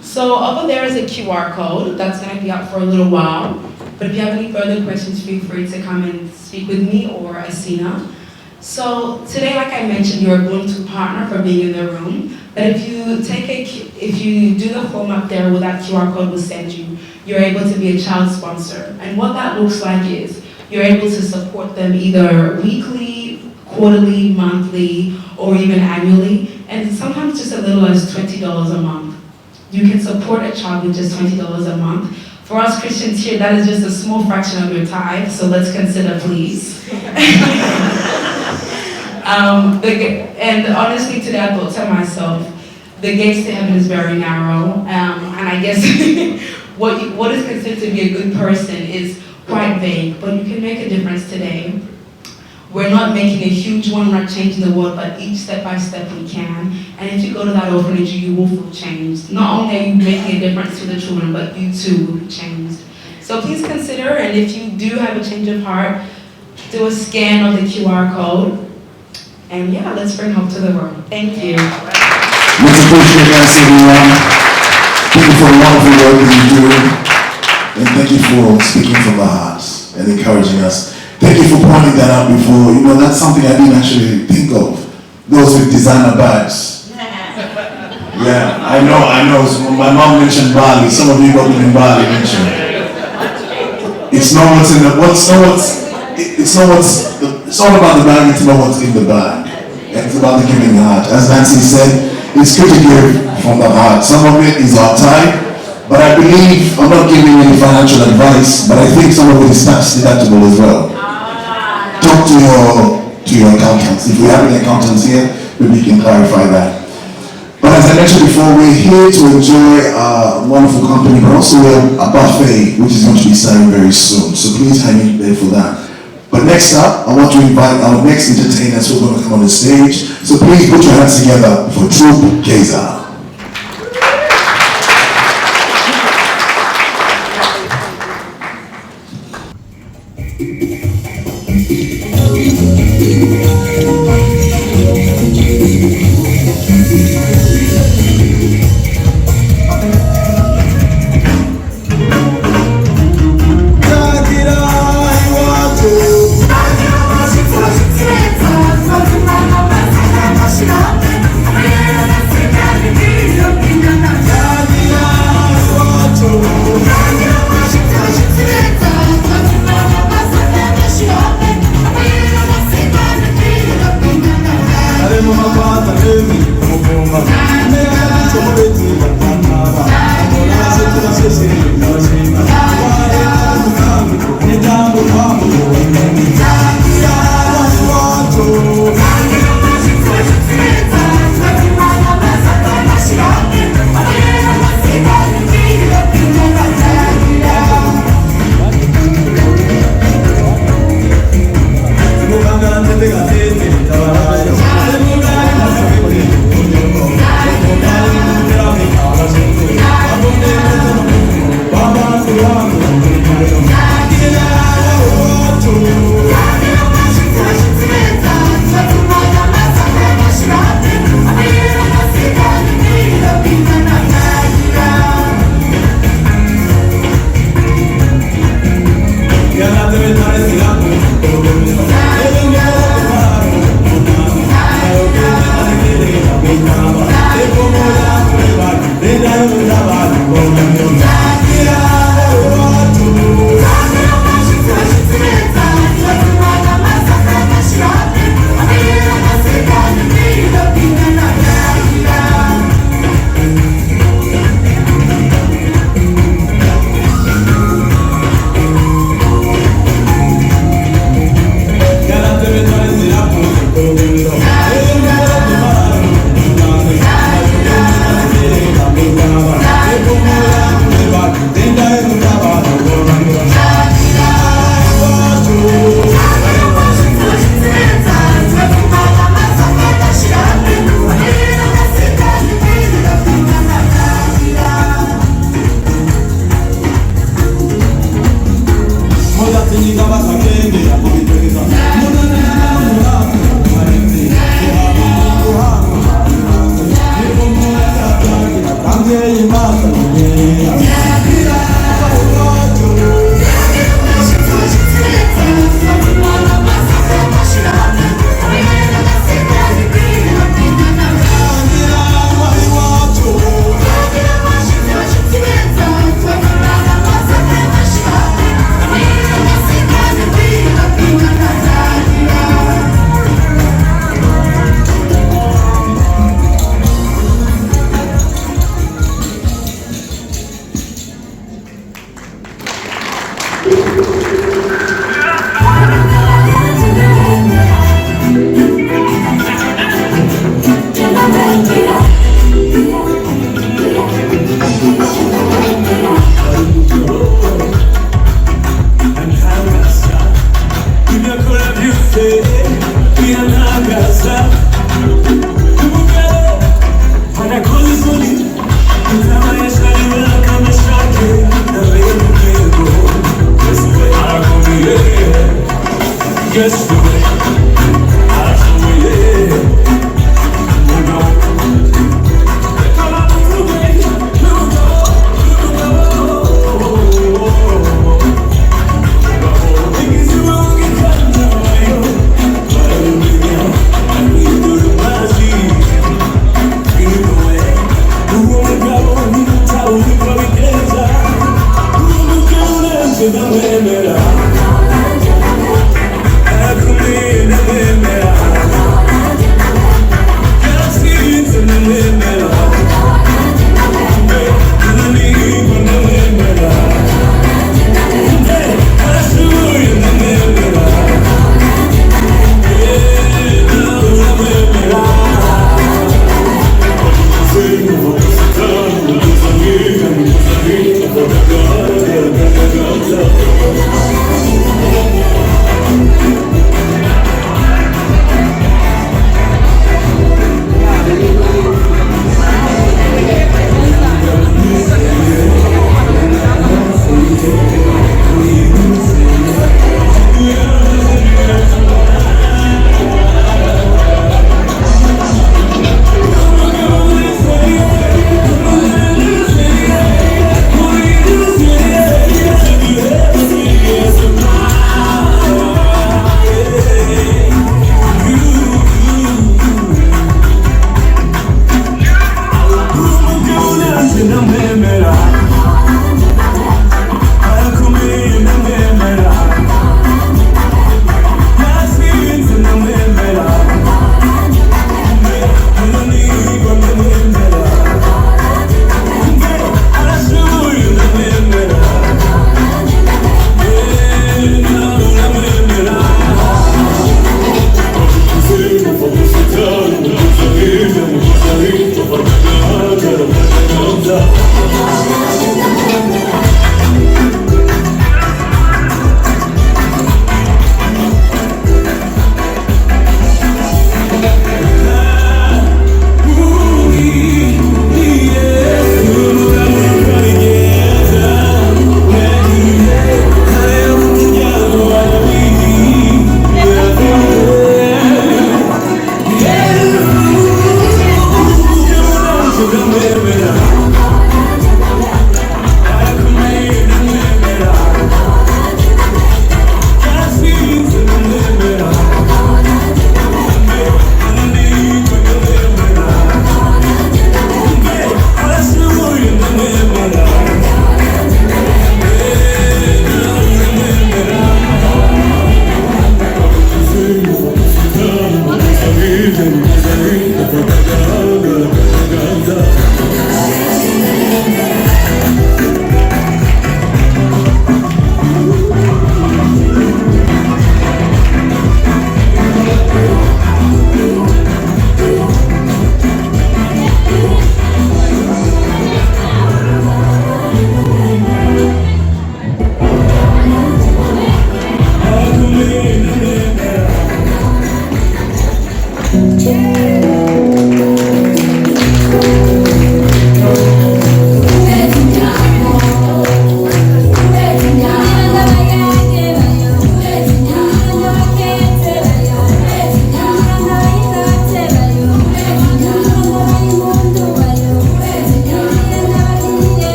So over there is a QR code that's going to be up for a little while. But if you have any further questions, feel free to come and speak with me or Asina. So today, like I mentioned, you're a Buntu partner for being in the room. But if you do the form up there with that QR code we'll send you, you're able to be a child sponsor. And what that looks like is you're able to support them either weekly, quarterly, monthly, or even annually. And sometimes just as little as $20 a month. You can support a child with just $20 a month. For us Christians here, that is just a small fraction of your tithe, so let's consider, please. And honestly, today I thought to myself, the gates to heaven is very narrow, and I guess what is considered to be a good person is quite vague, but you can make a difference today. We're not making a huge one, we're not changing the world, but each step by step we can. And if you go to that orphanage, you will feel changed. Not only are you making a difference to the children, but you too will be changed. So please consider, and if you do have a change of heart, do a scan of the QR code. And yeah, let's bring hope to the world. Thank you. Let's appreciate that, everyone. Thank you for the wonderful work that you do. And thank you for speaking from the heart and encouraging us. Thank you for pointing that out before. You know, that's something I didn't actually think of. Those with designer bags. Yeah, I know. So my mom mentioned Bali. Some of you got them in Bali mentioned. It's not what's in the, it's all about the bag, it's not what's in the bag. And it's about the giving heart. As Nancy said, it's good to give from the heart. Some of it is our time, but I believe, I'm not giving any financial advice, but I think some of it is tax deductible as well. Talk to your accountants. If we have any accountants here, maybe you can clarify that. But as I mentioned before, we're here to enjoy a wonderful company, but also a buffet, which is going to be starting very soon. So please hang in there for that. But next up, I want to invite our next entertainers who are going to come on the stage. So please put your hands together for Troop Keza. I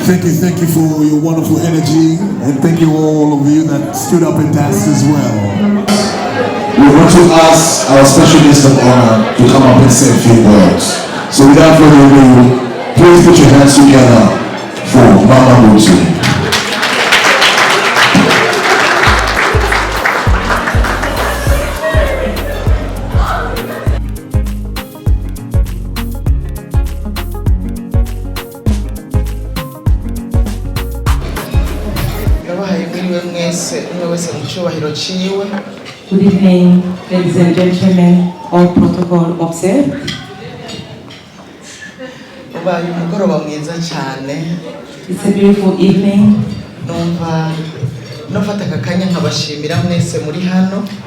Thank you for your wonderful energy, and thank you all of you that stood up and danced as well. We want to ask our special guest of honor to come up and say a few words. So without further ado, please put your hands together for Mama Buntu. Good evening, ladies and gentlemen, all protocol observed. It's a beautiful evening.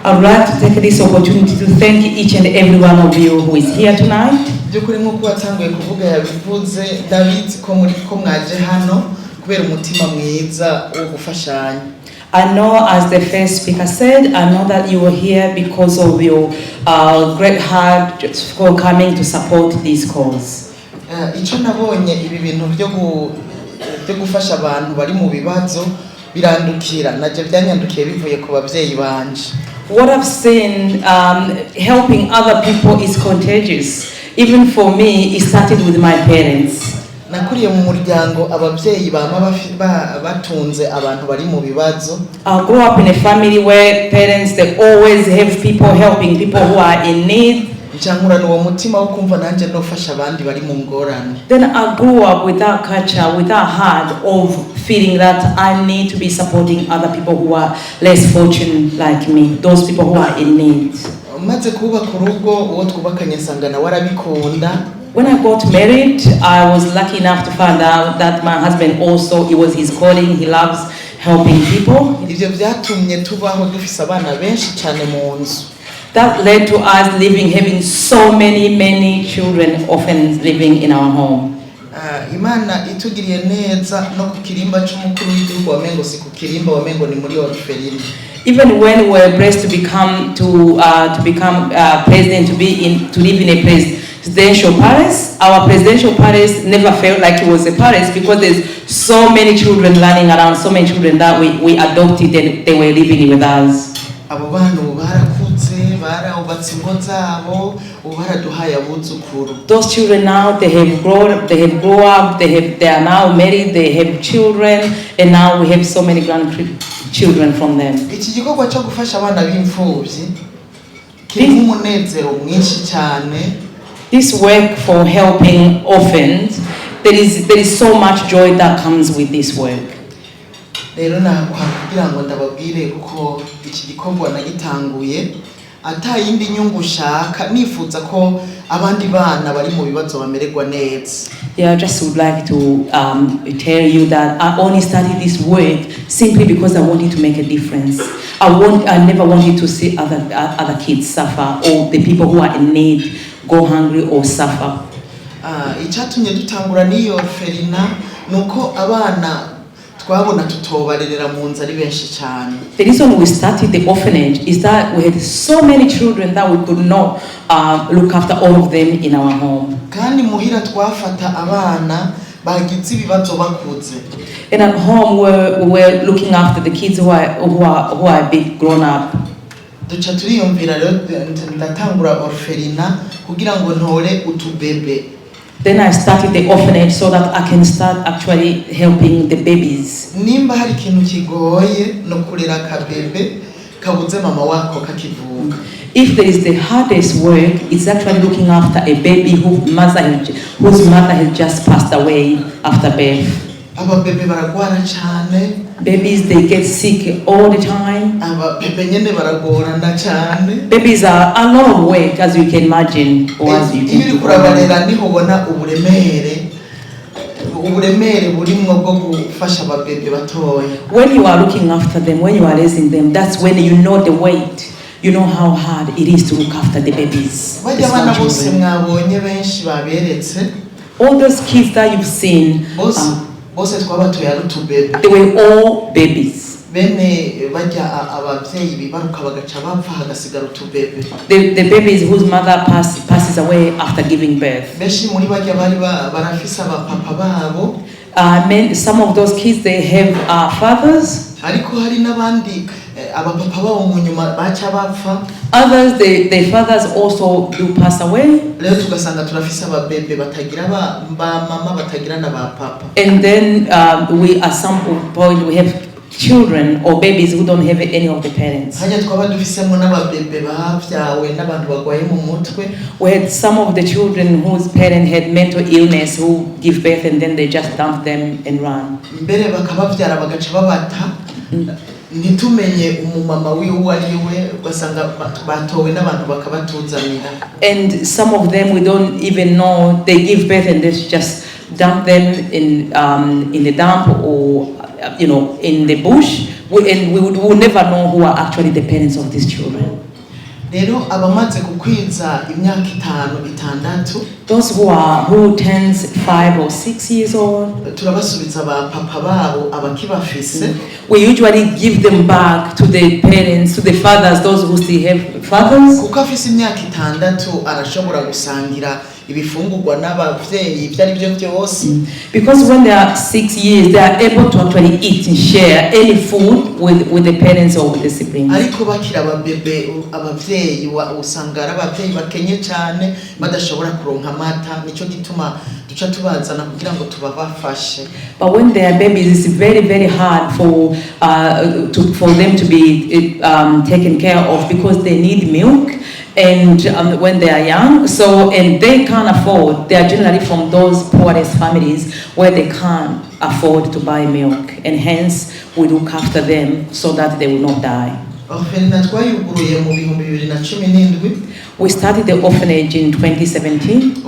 I would like to take this opportunity to thank each and every one of you who is here tonight. I know, as the first speaker said, I know that you were here because of your great heart for coming to support this cause. What I've seen, helping other people is contagious. Even for me, it started with my parents. I grew up in a family where parents, they always have people helping people who are in need. Then I grew up with that culture, with that heart of feeling that I need to be supporting other people who are less fortunate like me, those people who are in need. When I got married, I was lucky enough to find out that my husband also, it was his calling, he loves helping people. That led to us having so many children often living in our home. Even when we were blessed to become president, to live in a presidential palace, our presidential palace never felt like it was a palace because there's so many children running around, so many children that we adopted and they were living with us. Those children now, they have grown up, they are now married, they have children, and now we have so many grandchildren from them. This work for helping orphans, there is so much joy that comes with this work. Yeah, I just would like to tell you that I only started this work simply because I wanted to make a difference. I never wanted to see other kids suffer or the people who are in need go hungry or suffer. The reason we started the orphanage is that we had so many children that we could not look after all of them in our home. And at home we were looking after the kids who are a bit grown up. Then I started the orphanage so that I can start actually helping the babies. If there is the hardest work, it's actually looking after a baby whose mother has just passed away after birth. Babies, they get sick all the time. Babies are a lot of work, as you can imagine. Or as you can when you are looking after them, when you are raising them, that's when you know the weight. You know how hard it is to look after the babies. All those kids that you've seen, they were all babies. The babies whose mother passes away after giving birth. Some of those kids, they have fathers. Ariko hari n'abandi abapapa babo mu nyuma baca bapfa. Others, their fathers also do pass away. Rero tugasanga turafise ababebe batagira ba mama batagira na ba papa. And then we at some point we have children or babies who don't have any of the parents. Hanya twaba dufisemo n'ababebe bavyawe n'abantu bagwaye mu mutwe. We had some of the children whose parents had mental illness who give birth and then they just dump them and run. Mbere bakabavyara bagaca babata. Ntitumenye umumama wiwe ariwe ugasanga batowe n'abantu bakabatuzanira. And some of them we don't even know, they give birth and they just dump them in the dump or in the bush, and we would never know who are actually the parents of these children. Rero abamaze kukwiza imyaka 5-6 those who turns 5 or 6 years old, turabasubiza ba papa babo abakibafise. We usually give them back to the parents, to the fathers, those who still have fathers. Kuko afise imyaka 6 arashobora gusangira ibifungurwa n'abavyeyi byari byo byose. Because when they are 6 years, they are able to actually eat and share any food with the parents or with the siblings. Ariko bakira ababebe abavyeyi usanga ari abavyeyi bakenye cyane badashobora kuronka amata, nico gituma duca tubazana kugira ngo tubabafashe. But when they are babies, it's very, very hard for them to be taken care of because they need milk. And when they are young, and they can't afford, they are generally from those poorest families where they can't afford to buy milk, and hence we look after them so that they will not die. We started the orphanage in 2017.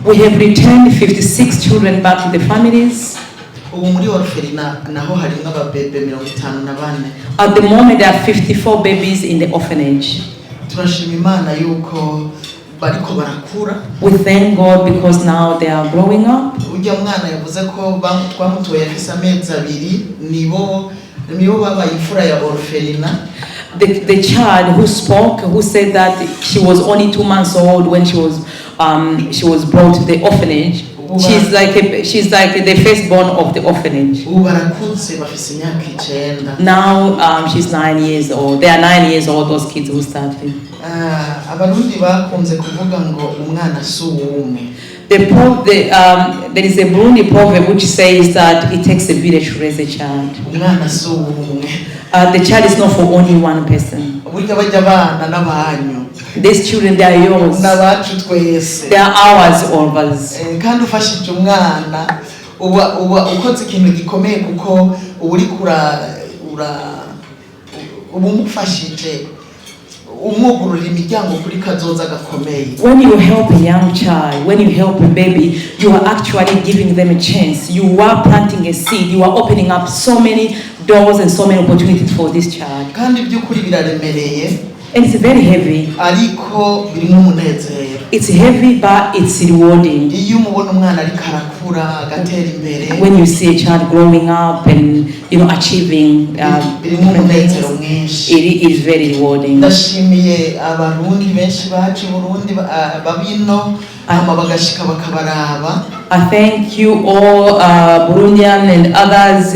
We have returned 56 children back to the families. At the moment, there are 54 babies in the orphanage. We thank God because now they are growing up. The child who spoke, who said that she was only 2 months old when she was brought to the orphanage. She's like the firstborn of the orphanage. Now she's 9 years old. They are 9 years old, those kids who started. There is a Burundi proverb which says that it takes a village to raise a child. The child is not for only one person. These children, they are yours. They are ours, all of us. When you help a young child, when you help a baby, you are actually giving them a chance. You are planting a seed. You are opening up so many doors and so many opportunities for this child. And it's very heavy. It's heavy, but it's rewarding. When you see a child growing up and achieving, it is very rewarding. I thank you all, Burundian and others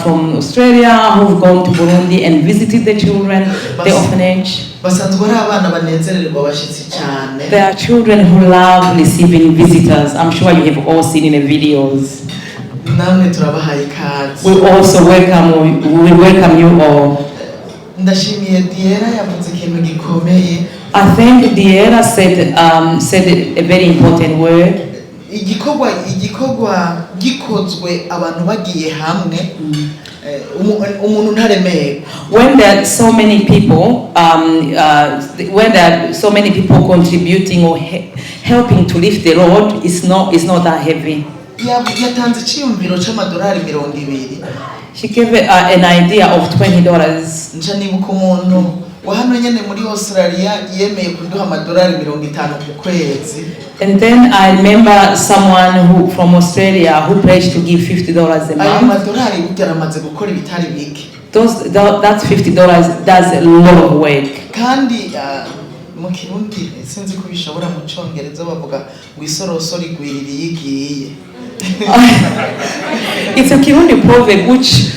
from Australia who've gone to Burundi and visited the children, the orphanage. There are children who love receiving visitors. I'm sure you have all seen in the videos. We also welcome you all. I think Diera said a very important word. When there are so many people, contributing or helping to lift the load, it's not that heavy. She gave an idea of $20. And then I remember someone from Australia who pledged to give $50 a month. That $50 does a lot of work. mu kirundi sinzi ko bishobora mu cyongereza bavuga ngo isoroso rigwiririye igiye. It's a Kirundi proverb which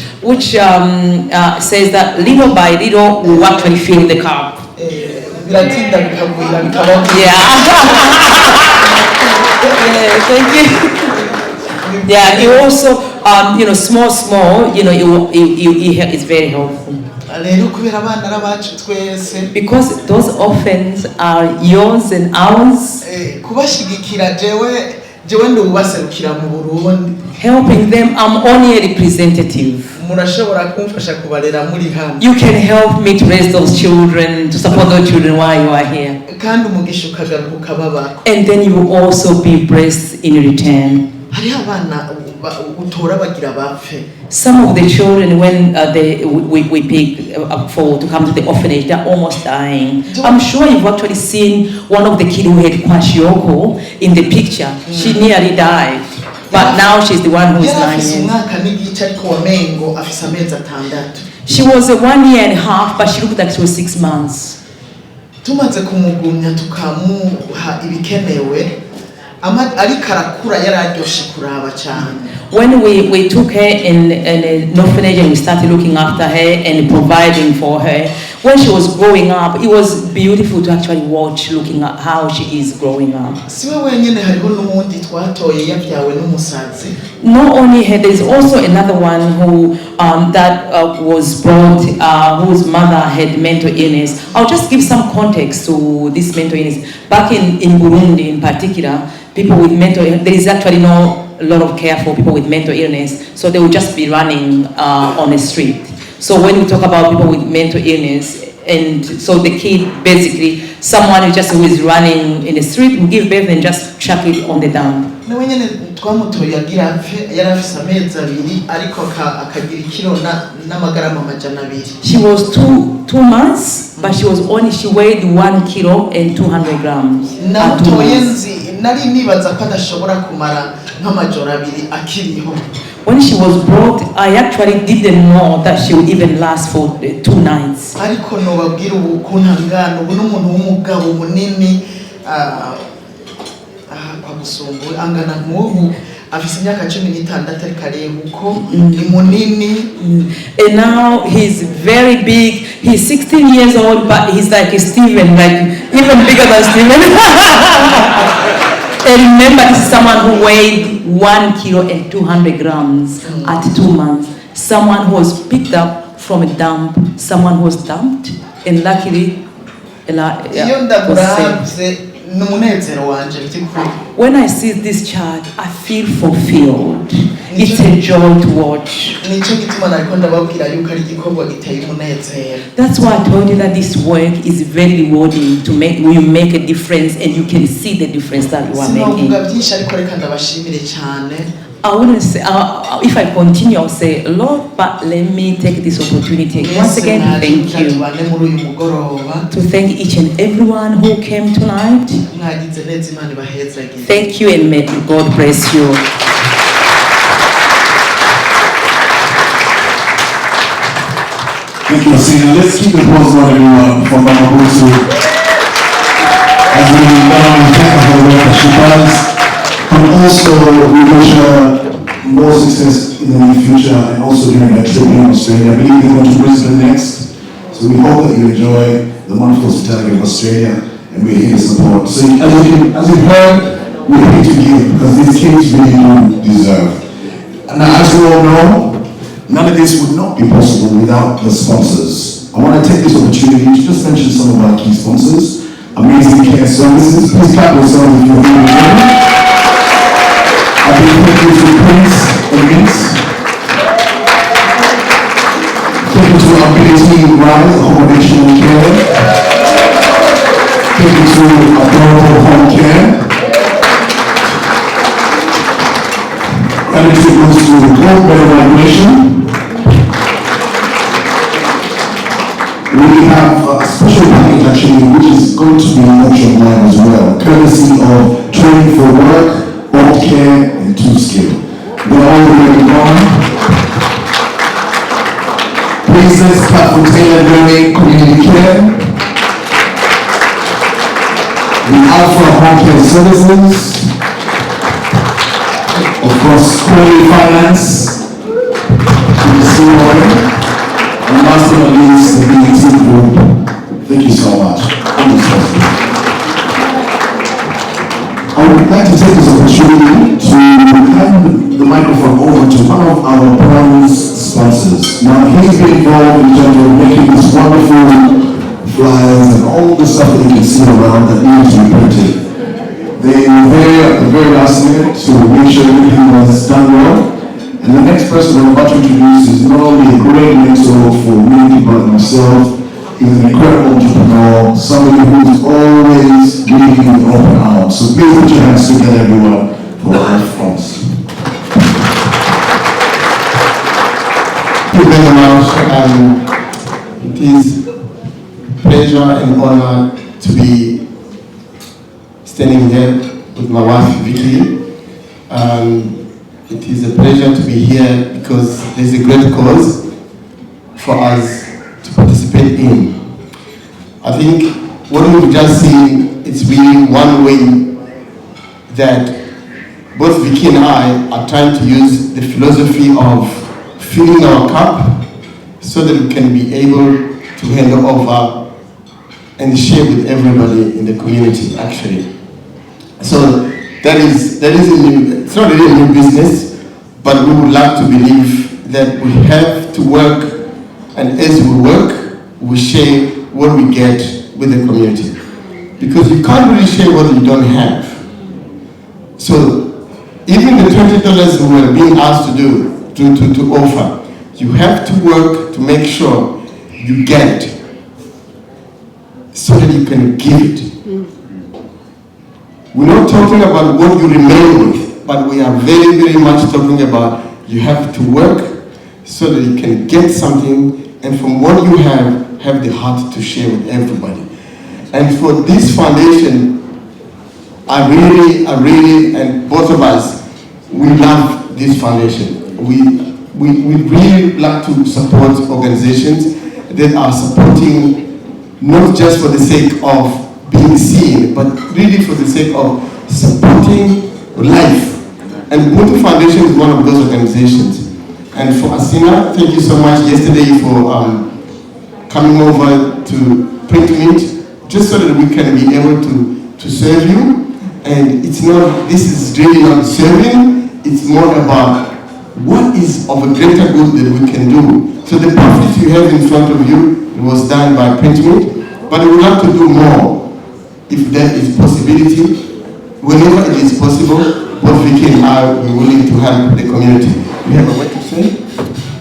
says that little by little we actually fill the cup. Biratinda bikagwira bikaba. Yeah. Yeah, thank you. Yeah, you also small, it's very helpful. Because those orphans are yours and ours. Helping them, I'm only a representative. You can help me to raise those children, to support those children while you are here. And then you will also be blessed in return. Some of the children, when we pick up to come to the orphanage, they're almost dying. I'm sure you've actually seen one of the kids who had kwashiorkor in the picture. She nearly died, but now she's the one who is 9 years. She was 1 year and a half, but she looked like she was 6 months. When we took her in an orphanage and we started looking after her and providing for her, when she was growing up, it was beautiful to actually watch, looking at how she is growing up. Not only her, there is also another one who was brought, whose mother had mental illness. I'll just give some context to this mental illness. Back in Burundi in particular, people with mental illness, there is actually no a lot of care for people with mental illness, so they will just be running on the street. So when we talk about people with mental illness, and so the kid, basically, someone who is running in the street, will give birth and just chuck it on the dump. She was two months, but she weighed 1 kilo and 200 grams. When she was brought, I actually didn't know that she would even last for 2 nights. And now he's very big. He's 16 years old, but he's like Steven, like even bigger than Steven. And remember, this is someone who weighed 1 kilo and 200 grams at 2 months. Someone who was picked up from a dump, someone who was dumped, and luckily, was saved. When I see this child, I feel fulfilled. It's a joy to watch. That's why I told you that this work is very rewarding. You make a difference, and you can see the difference that you are making. I wouldn't say, if I continue, I'll say a lot, but let me take this opportunity once again to thank you. To thank each and everyone who came tonight. Thank you, and may God bless you. Thank you, Asina. Let's keep the pause on everyone for Mama Buntu. As we not only thank her for the work that she does, but also we wish her more success in the near future and also during that trip in Australia. I believe they're going to Brisbane next. So we hope that you enjoy the wonderful hospitality of Australia, and we're here to support. So as you've heard, we're here to give because these kids really do deserve. And now, as you all know, none of this would not be possible without the sponsors. I want to take this opportunity to just mention some of our key sponsors. Amazing Care Services. Please clap yourselves if you're here with a big thank you to Prince and Vince. Thank you to Ability Rise, Accommodation and Care. Thank you to Adorable Home Care. And it goes to the Global Better Migration. We have a special package actually, which is going to be launched online as well, courtesy of Training for Work, Old Care, and 2Skill. They're all already gone. Please let's clap for Taylor Doing Community Care. home care services, of course, quality finance, to the CEO, and last but not least, the BT group. Thank you so much. Thank you so much. I would like to take this opportunity to hand the microphone over to one of our bronze sponsors. Now, he's been involved in terms of making this wonderful flyers and all the stuff that you can see around that needs to be printed. They were there at the very last minute to make sure everything was done well. And the next person I'm about to introduce is not only a great mentor for me, but myself. He's an incredible entrepreneur, somebody who's always leading with open arms. So please put your hands together, everyone, for our France. Thank you very much. It is a pleasure and honor to be standing here with my wife, Vicky. It is a pleasure to be here because there's a great cause for us to participate in. I think what we've just seen, it's really one way that both Vicky and I are trying to use the philosophy of filling our cup so that we can be able to hand over and share with everybody in the community, actually. So that is a new, it's not really a new business, but we would like to believe that we have to work, and as we work, we share what we get with the community. Because you can't really share what you don't have. So even the $20 we were being asked to do, to offer, you have to work to make sure you get it so that you can give it. We're not talking about what you remain with, but we are very, very much talking about you have to work so that you can get something, and from what you have the heart to share with everybody. And for this foundation, I really, and both of us, we love this foundation. We really like to support organizations that are supporting not just for the sake of being seen, but really for the sake of supporting life. And Buntu Foundation is one of those organizations. And for Asina, thank you so much yesterday for coming over to print meet, just so that we can be able to serve you. And it's not, this is really not serving, it's more about what is of a greater good that we can do. So the profit you have in front of you was done by print meet, but we would like to do more if there is possibility. Whenever it is possible, both Vicky and I are willing to help the community. You have a word to say?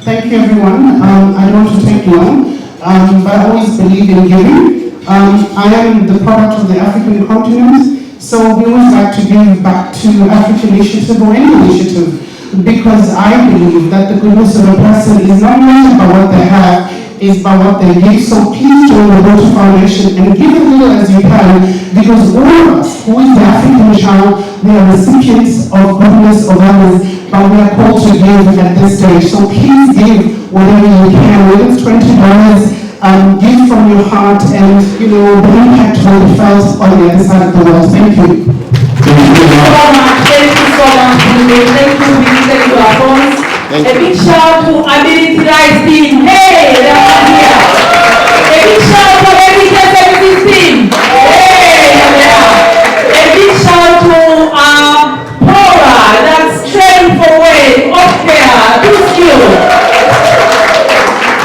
Thank you, everyone. I don't want to take long, but I always believe in giving. I am the product of the African continent, so we always like to give back to African initiative or any initiative, because I believe that the goodness of a person is not measured by what they have, is by what they give. So please join the Buntu Foundation and give as little as you can, because all of us, who is the African child, we are recipients of goodness of others, but we are called to give at this stage. So please give whatever you can, whether it's $20, give from your heart, and the impact will be felt on the other side of the world. Thank you. Thank you so much. Thank you so much. Thank you, Alphonse. A big shout to Ability Rights team. Hey, they're here. A big shout to Education Services team. Hey, a big shout to Paula, that's training for weight, up there,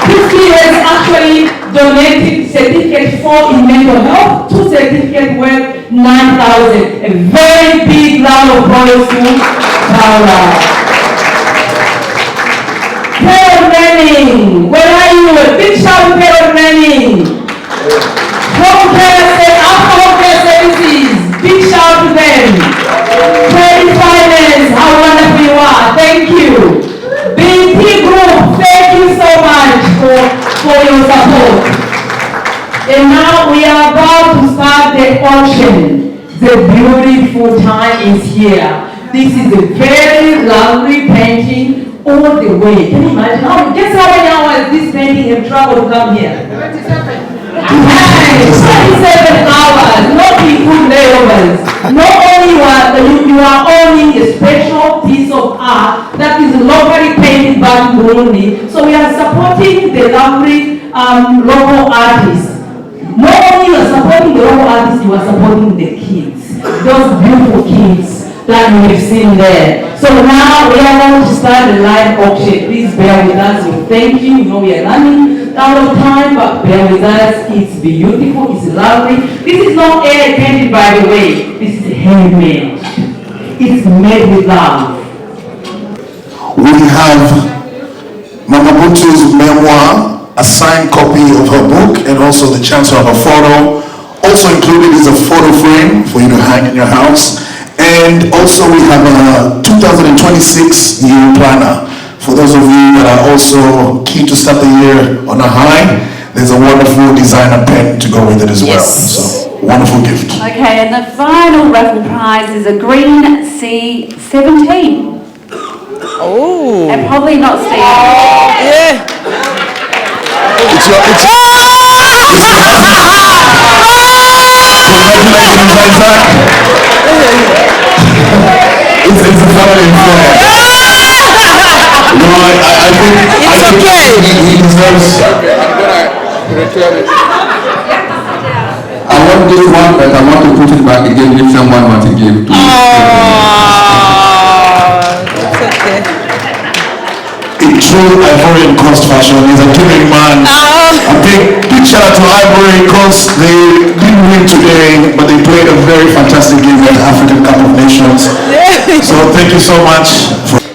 Tuski has actually donated certificate for in mental health, 2 certificates worth 9,000. A very big round of applause to Paula. Carol Manning, where are you? A big shout to Carol Manning. Home care services, big shout to them. Trade finance, how wonderful you are. Thank you. BT Group, thank you so much for your support. And now we are about to start the auction. The beautiful time is here. This is a very lovely painting. All the way. Can you imagine? Guess how many hours this painting have traveled to come here? 27. 27 hours, not people layovers. Not only you are owning a special piece of art that is locally painted by Burundi. So we are supporting the lovely local artists. Not only you are supporting the local artists, you are supporting the kids. Those beautiful kids that you have seen there. So now we are going to start the live auction. Please bear with us. So thank you. You know we are running out of time, but bear with us. It's beautiful. It's lovely. This is not air painted, by the way. This is handmade. It's made with love. We have Mama Buntu's memoir, a signed copy of her book, and also the chance to have a photo. Also included is a photo frame for you to hang in your house. And also we have a 2026 year planner. For those of you that are also keen to start the year on a high, there's a wonderful designer pen to go with it as well. So, wonderful gift. Okay, and the final raffle prize is a green C17. Oh. And probably not Steve. Yeah. It's your It's a family affair. No, I think he deserves. I want this one, but I want to put it back again if someone wants to give to me. In true Ivorian Coast fashion, he's a giving man. A big shout out to Ivory Coast. They didn't win today, but they played a very fantastic game at the African Cup of Nations. So thank you so much.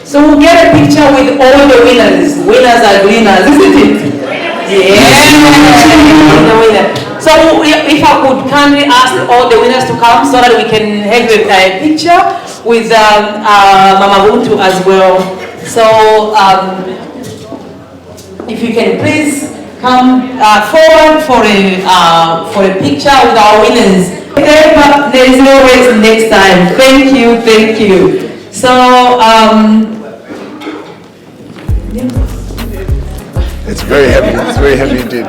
So we'll get a picture with all the winners. Winners are winners, isn't it? Yeah. The winner. So if I could kindly ask all the winners to come so that we can have a picture with Mama Buntu as well. So if you can please come forward for a picture with our winners. Okay, but there is always next time. Thank you, thank you. So It's very heavy indeed.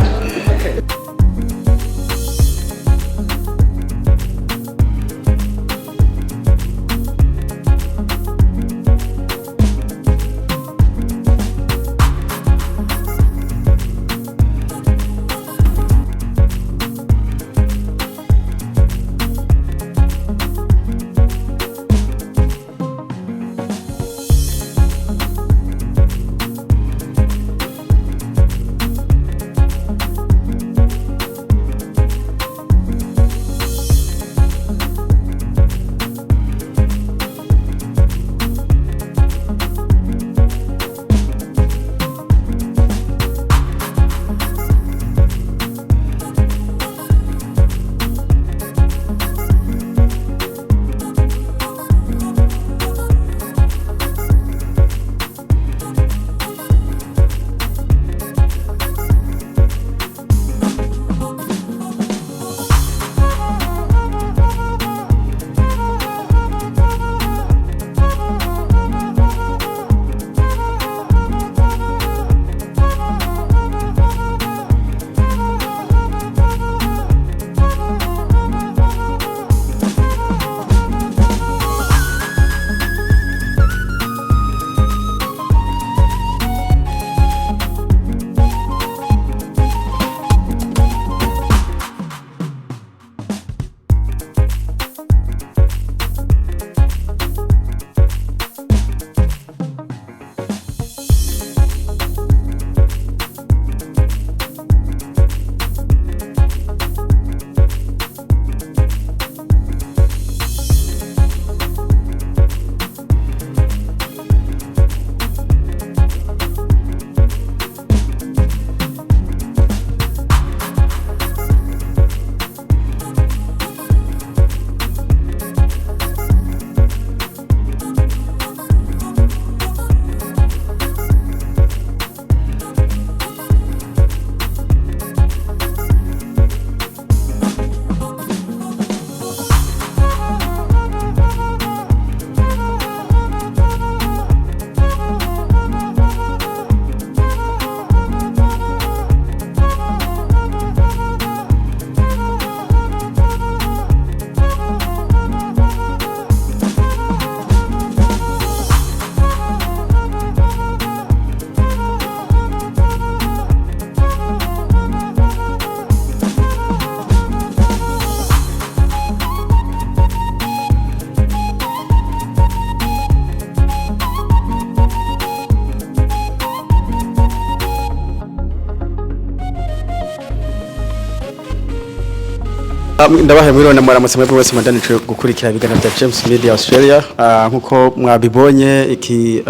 ndabahe mwirona mwaramutse mwebwe wese mudanije gukurikira ibiganiro bya James Media Australia nkuko mwabibonye iki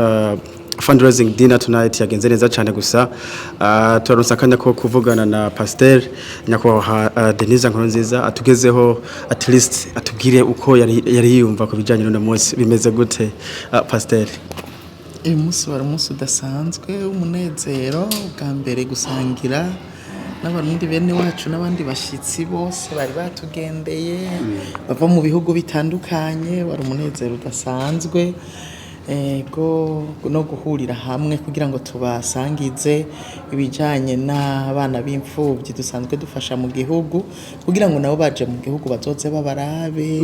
Fundraising Dinner tonight yagenze neza cyane gusa turaronsa akanya ko kuvugana na Pasteur nyakubahwa Denise Nkurunziza atugezeho at least atubwire uko yari yumva ku bijyanye n'uno munsi bimeze gute Pasteur. Uyu munsi wari umunsi udasanzwe umunezero bwa mbere gusangira n'abarundi bene wacu n'abandi bashitsi bose bari batugendeye bava mu bihugu bitandukanye wari umunezero udasanzwe no guhurira hamwe kugira ngo tubasangize ibijyanye n'abana b'imfubyi dusanzwe dufasha mu gihugu kugira ngo nabo baje mu gihugu bazoze babarabe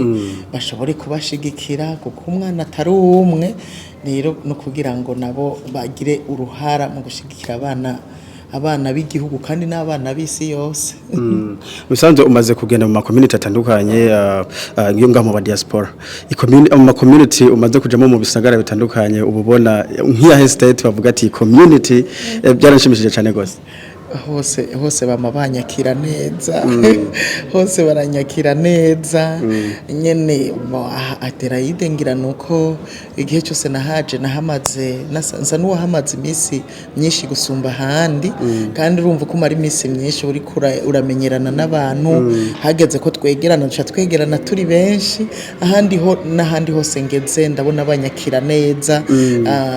bashobore kubashigikira kuko umwana atari umwe rero no kugira ngo nabo bagire uruhara mu gushigikira abana b'igihugu kandi n'abana b'isi yose. Musanze umaze kugenda mu community atandukanye ngiyo ngamo ba diaspora mu community umaze kujamo mu bisagara bitandukanye ububona nk'iya state bavuga ati community byaranshimishije cyane gose. Hose bamabanyakira neza hose baranyakira neza nyene atera yidengira nuko igihe cyose nahaje nahamaze nasa nuwo hamaze imisi myinshi gusumba handi kandi urumva ko mari imisi myinshi uri uramenyerana n'abantu hageze ko twegerana turi benshi ahandi hose ngeze ndabona abanyakira neza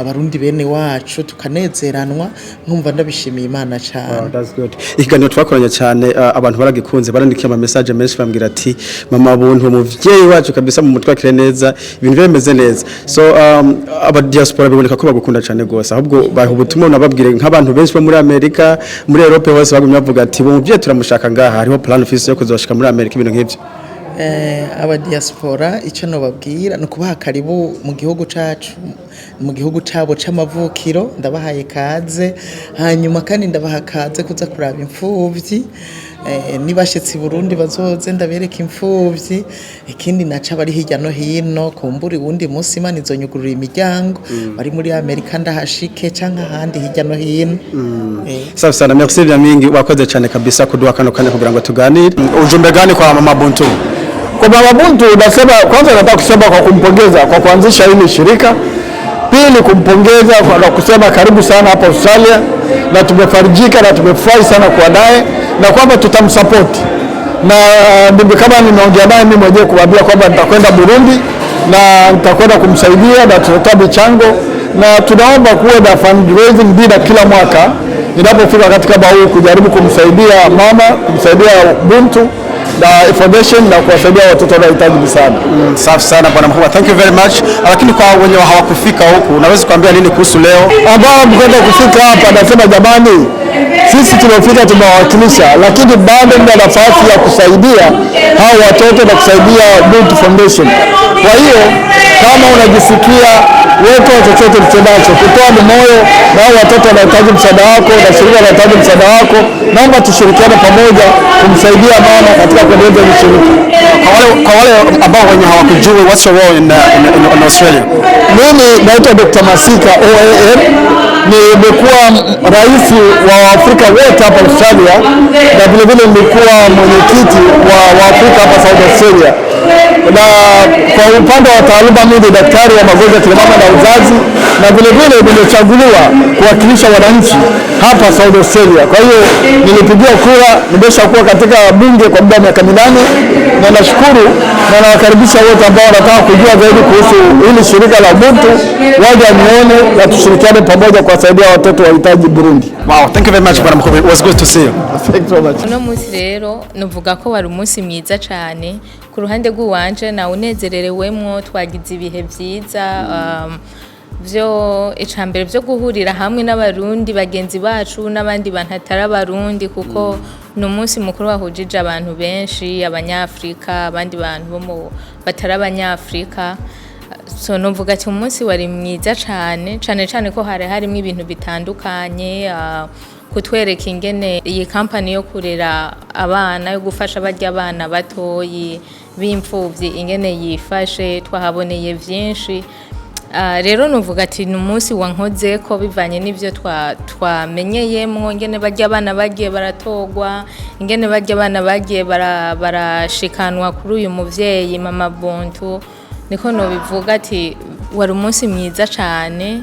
abarundi bene wacu tukanezeranwa nkumva ndabishimiye Imana cyane. That's good. Ikiganiro twakoranye cyane abantu baragikunze barandikiye ama message menshi bambwira ati mama Buntu umuvyeyi wacu kabisa mu mutwakire neza ibintu bimeze neza so aba diaspora biboneka ko bagukunda cyane gose ahubwo bahe ubutumwa nababwire nk'abantu benshi bo muri Amerika muri Europe bose bagumye bavuga ati bo muvyeyi turamushaka ngaha hariho plan office yo kuzoshika muri Amerika ibintu nk'ivyo. Aba diaspora icyo nobabwira no kubaha karibu mu gihugu cacu mu gihugu cabo c'amavukiro ndabahaye kaze hanyuma kandi ndabaha kaze kuza kuraba imfuvyi nibashitsi Burundi bazoze ndabereka imfuvyi ikindi naca bari hirya no hino kumburi wundi munsi Imana izonyugurura imiryango bari muri Amerika ndahashike canka handi hirya no hino. Sawa sana, merci bien mingi wakoze cyane kabisa kuduha kano kanya kugira ngo tuganire. Ujumbe gani kwa mama Buntu? Kwa mama Buntu nasema kwanza nataka kusema kwa kumpongeza kwa kuanzisha hili shirika. Pili kumpongeza kwa kusema karibu sana hapa Australia na tumefarijika na tumefurahi sana kuwa naye na kwamba tutamsupport. Na ndio kama nimeongea naye mimi mwenyewe kuambia kwamba nitakwenda Burundi na nitakwenda kumsaidia na tutatoa michango na tunaomba kuwe na fundraising dinner kila mwaka inapofika katika huu kujaribu kumsaidia mama, kumsaidia Buntu na foundation na kuwasaidia watoto wanaohitaji msaada. Safi sana bwana mkubwa, thank you very much. Lakini kwa wenye hawakufika huku, unaweza kuambia nini kuhusu leo? Ambao mkwenda kufika hapa nasema jamani, sisi tuliofika tumewakilisha, lakini bado mna nafasi ya kusaidia hao watoto na kusaidia Buntu Foundation. Kwa hiyo kama unajisikia wewe chochote ulichonacho kutoa moyo na hao watoto wanahitaji msaada wako na shirika linahitaji msaada wako, naomba tushirikiane pamoja kumsaidia mama katika kuendeleza shirika. Kwa wale ambao wenye hawakujui, what's your role in Australia? Mimi naitwa Dr. Masika OAM, nimekuwa rais wa Afrika wote hapa Australia na vile vile nimekuwa mwenyekiti wa Afrika hapa South Australia. Na kwa upande wa taaluma mimi ni daktari wa magonjwa ya kina mama na uzazi na vile vile nimechaguliwa kuwakilisha wananchi hapa South Australia. Kwa hiyo nilipigia kura, nimeshakuwa katika bunge kwa muda wa miaka 8 na nashukuru na nawakaribisha wote ambao wanataka kujua zaidi kuhusu hili shirika la Buntu waje nione na tushirikiane pamoja kuwasaidia watoto wahitaji Burundi. Wow, thank you very much bwana mkubwa. It was good to see you. Thank you so much. Uno munsi rero nuvuga ko wari umunsi mwiza cyane ku ruhande rw'uwanje na unezererewemwo twagize ibihe byiza byo icambere byo guhurira hamwe n'abarundi bagenzi bacu n'abandi bantu atari abarundi kuko no munsi mukuru wahujije abantu benshi abanyafrika abandi bantu bo batari abanyafrika so numvuga ati umunsi wari mwiza cyane ko harimo ibintu bitandukanye kutwereka ingene iyi company yo kurera abana yo gufasha barya abana batoyi b'imfuvyi ingene yifashe twahaboneye vyinshi rero nuvuga ati ni umunsi wankoze ko bivanye n'ibyo twamenyeyemo ingene bajya abana bagiye baratogwa ingene bajya abana bagiye barashikanwa kuri uyu muvyeyi mama Buntu niko nobivuga ati wari umunsi mwiza cyane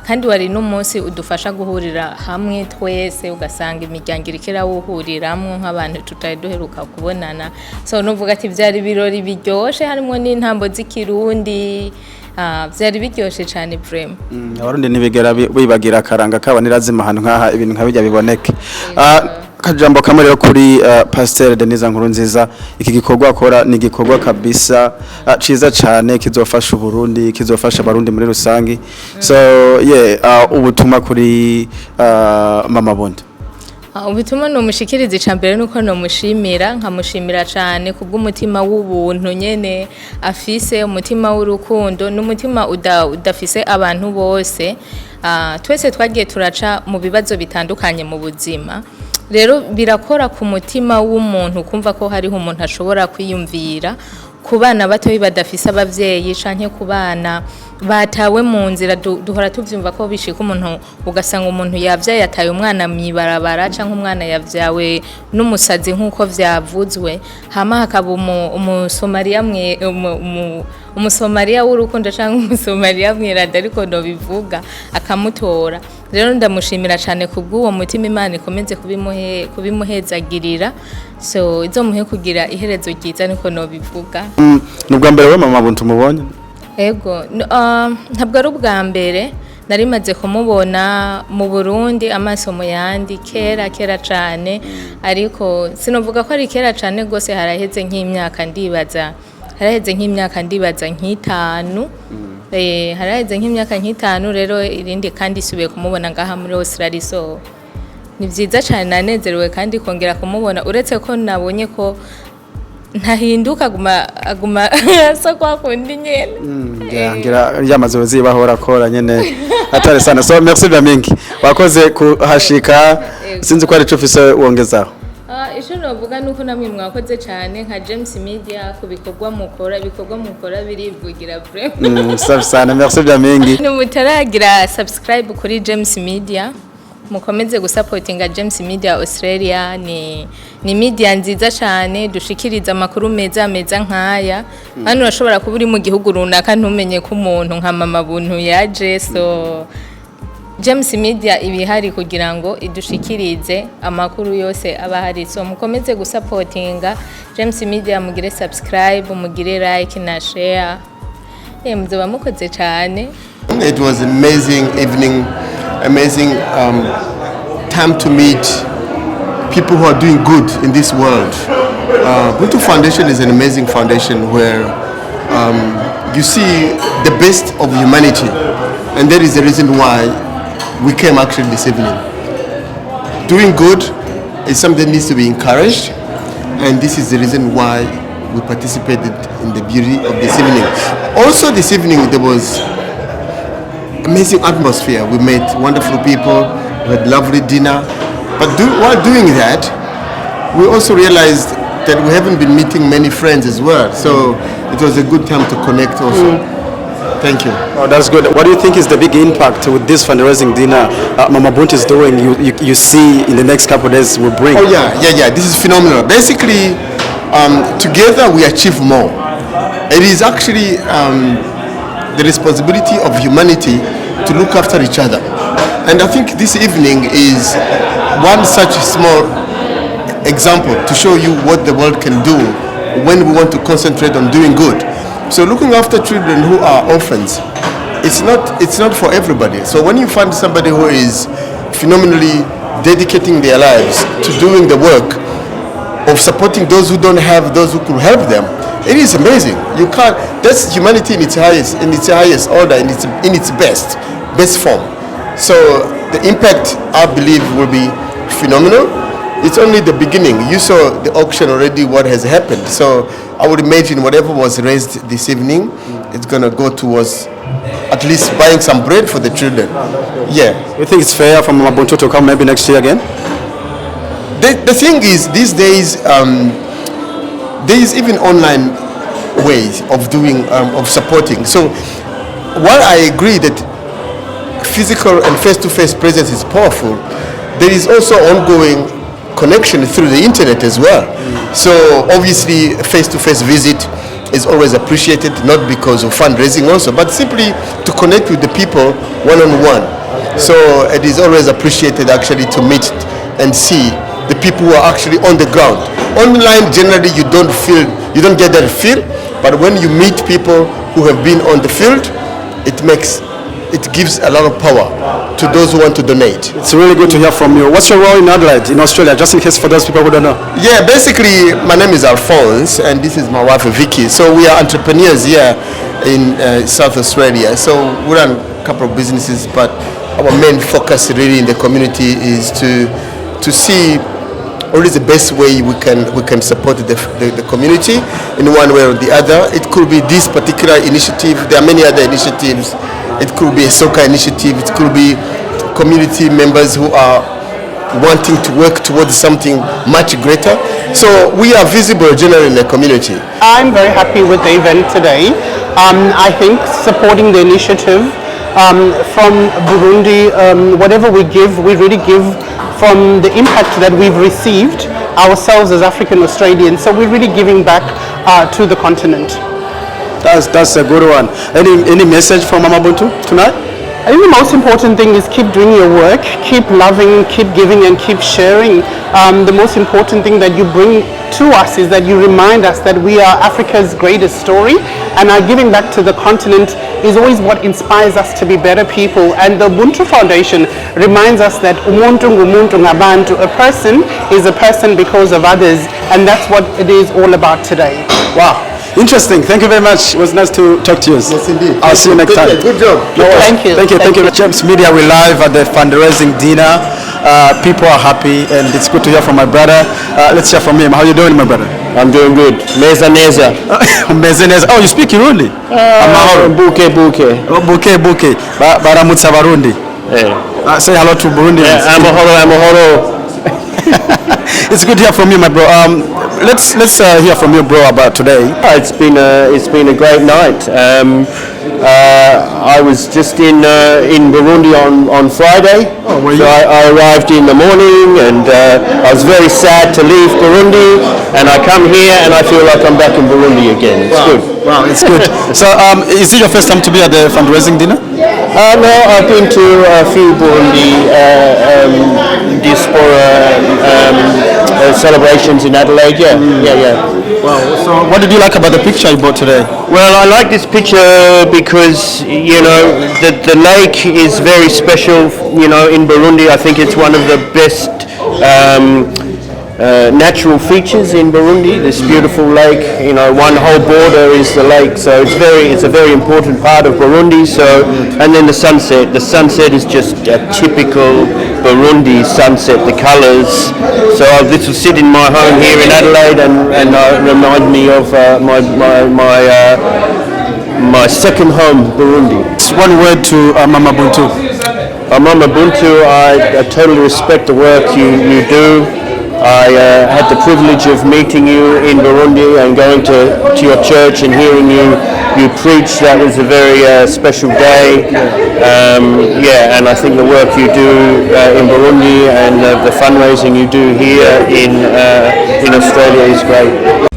kandi wari n'umunsi udufasha guhurira hamwe twese ugasanga imiryango irikira wuhuriramwo nk'abantu tutari duheruka kubonana so nuvuga ati byari birori biryoshe harimo n'intambo z'ikirundi byari biryoshe cyane vrema abarundi ntibigera bibagira akaranga kabanira zima ahantu nk'aha ibintu nkabijya biboneke kajambo kamwe rero kuri Pasteur Denise Nkurunziza iki gikorwa akora ni gikorwa kabisa ciza cyane kizofasha Uburundi kizofasha abarundi muri rusangi so ubutumwa kuri mama Buntu ubutuma no mushikiriza icambere nuko no mushimira nkamushimira cyane kubw'umutima w'ubuntu nyene afise umutima w'urukundo n'umutima udafise abantu bose twese twagiye turaca mu bibazo bitandukanye mu buzima rero birakora ku mutima w'umuntu kumva ko hariho umuntu ashobora kwiyumvira ku bana bato badafise abavyeyi canke ku bana batawe mu nzira duhora tuvyumva ko bishika umuntu ugasanga umuntu yavyaye ataye umwana mwibarabara canke umwana yavyawe n'umusazi nkuko vyavuzwe hama hakaba umusomaliya w'urukundo canke umusomaliya mwirada ariko no bivuga akamutora rero ndamushimira cyane kubw'uwo mutima Imana ikomeze kubimuhezagirira so izomuhe kugira iherezo ryiza niko no bivuga nubwa mbere we mama Buntu mubonye ego ntabwo ari ubwa mbere narimaze kumubona mu Burundi amaso mu yandi kera cyane ariko sinovuga ko ari kera cyane gose haraheze nk'imyaka ndibaza nk'itanu haraheze nk'imyaka nk'itanu rero irindi kandi subiye kumubona ngaha muri Australia so ni byiza cyane nanezerewe kandi kongera kumubona uretse ko nabonye ko ntahinduka aguma so kwa kundi nyene ngira ryamaze uzibahora kora nyene atari sana so merci bien mingi wakoze kuhashika sinzi ko ari cyo ufise wongezaho isho novuga nuko namwe mwakoze cyane nka James Media ku bikorwa mukora birivugira vraiment sana merci bien mingi nimutaragira subscribe kuri James Media mukomeze gusupportinga James Media Australia ni media nziza cyane dushikiriza amakuru meza nkaya hano urashobora kuba uri mu gihugu runaka ntumenye ko umuntu nka mama Buntu yaje so James Media ibihari kugira ngo idushikirize amakuru yose abahari so mukomeze gusupportinga James Media mugire subscribe mugire like na share muzoba mukoze cyane. It was amazing evening, amazing time to meet people who are doing good in this world. Buntu Foundation is an amazing foundation where you see the best of humanity, and that is the reason why we came actually this evening. Doing good is something that needs to be encouraged, and this is the reason why we participated in the beauty of this evening. Also this evening there was amazing atmosphere. We met wonderful people, we had lovely dinner, but while doing that we also realized that we haven't been meeting many friends as well, so it was a good time to connect also. Thank you. Oh, that's good. What do you think is the big impact with this fundraising dinner Mama Buntu is doing? You see in the next couple of days will bring? Oh yeah. This is phenomenal. Basically, together we achieve more. It is actually the responsibility of humanity to look after each other, and I think this evening is one such small example to show you what the world can do when we want to concentrate on doing good. So looking after children who are orphans, it's not for everybody. So when you find somebody who is phenomenally dedicating their lives to doing the work of supporting those who don't have, those who could help them, it is amazing. You can't. That's humanity in its highest order, in its best form. So the impact, I believe, will be phenomenal. It's only the beginning. You saw the auction already, what has happened. So I would imagine whatever was raised this evening, it's going to go towards at least buying some bread for the children. Yeah. You think it's fair for Mama Buntu to come maybe next year again? The thing is, these days, there is even online ways of doing, of supporting. So while I agree that physical and face-to-face presence is powerful, there is also ongoing connection through the internet as well. So obviously face-to-face visit is always appreciated, not because of fundraising also, but simply to connect with the people one-on-one. So it is always appreciated actually to meet and see the people who are actually on the ground. Online generally you don't get that feel, but when you meet people who have been on the field, it gives a lot of power to those who want to donate. It's really good to hear from you. What's your role in Adelaide, in Australia, just in case for those people who don't know? Yeah, basically my name is Alphonse and this is my wife Vicky. So we are entrepreneurs here in South Australia. So we run a couple of businesses, but our main focus really in the community is to see what is the best way we can support the community in one way or the other. It could be this particular initiative. There are many other initiatives. It could be a soccer initiative. It could be community members who are wanting to work towards something much greater. So we are visible generally in the community. I'm very happy with the event today. I think supporting the initiative from Burundi, whatever we give, we really give from the impact that we've received ourselves as African Australians. So we're really giving back to the continent. That's a good one. Any message from Mama Buntu tonight? I think the most important thing is keep doing your work, keep loving, keep giving and keep sharing. The most important thing that you bring to us is that you remind us that we are Africa's greatest story, and our giving back to the continent is always what inspires us to be better people. And the Buntu Foundation reminds us that umuntu ngumuntu ngabantu, a person is a person because of others, and that's what it is all about today. Wow. Interesting. Thank you very much. It was nice to talk to you. Yes, indeed. I'll see you next time. Good job. Thank you. Thank you. James Media, we're live at the fundraising dinner. People are happy, and it's good to hear from my brother. Let's hear from him. How are you doing, my brother? I'm doing good. Meza neza. Meza neza. Oh, you speak Kirundi? Buke. Oh, buke. Baramutsa Barundi. Say hello to Burundi. Amahoro. It's good to hear from you, my bro. Let's hear from you, bro, about today. It's been a great night. I was just in Burundi on Friday. Oh, were you? So I arrived in the morning, and I was very sad to leave Burundi. And I come here, and I feel like I'm back in Burundi again. It's good. Wow, it's good. So, is it your first time to be at the fundraising dinner? No, I've been to a few Burundi diaspora celebrations in Adelaide. Yeah. Wow. So, what did you like about the picture you bought today? Well, I like this picture because, you know, the lake is very special, you know, in Burundi. I think it's one of the best natural features in Burundi. This beautiful lake, you know, one whole border is the lake, so it's a very important part of Burundi. So, and then the sunset is just a typical Burundi sunset, the colours. So this will sit in my home here in Adelaide and remind me of my second home, Burundi. It's one word to Mama Buntu. Mama Buntu, I totally respect the work you do. I had the privilege of meeting you in Burundi and going to your church and hearing you preach. That was a very special day. And I think the work you do in Burundi and the fundraising you do here in Australia is great.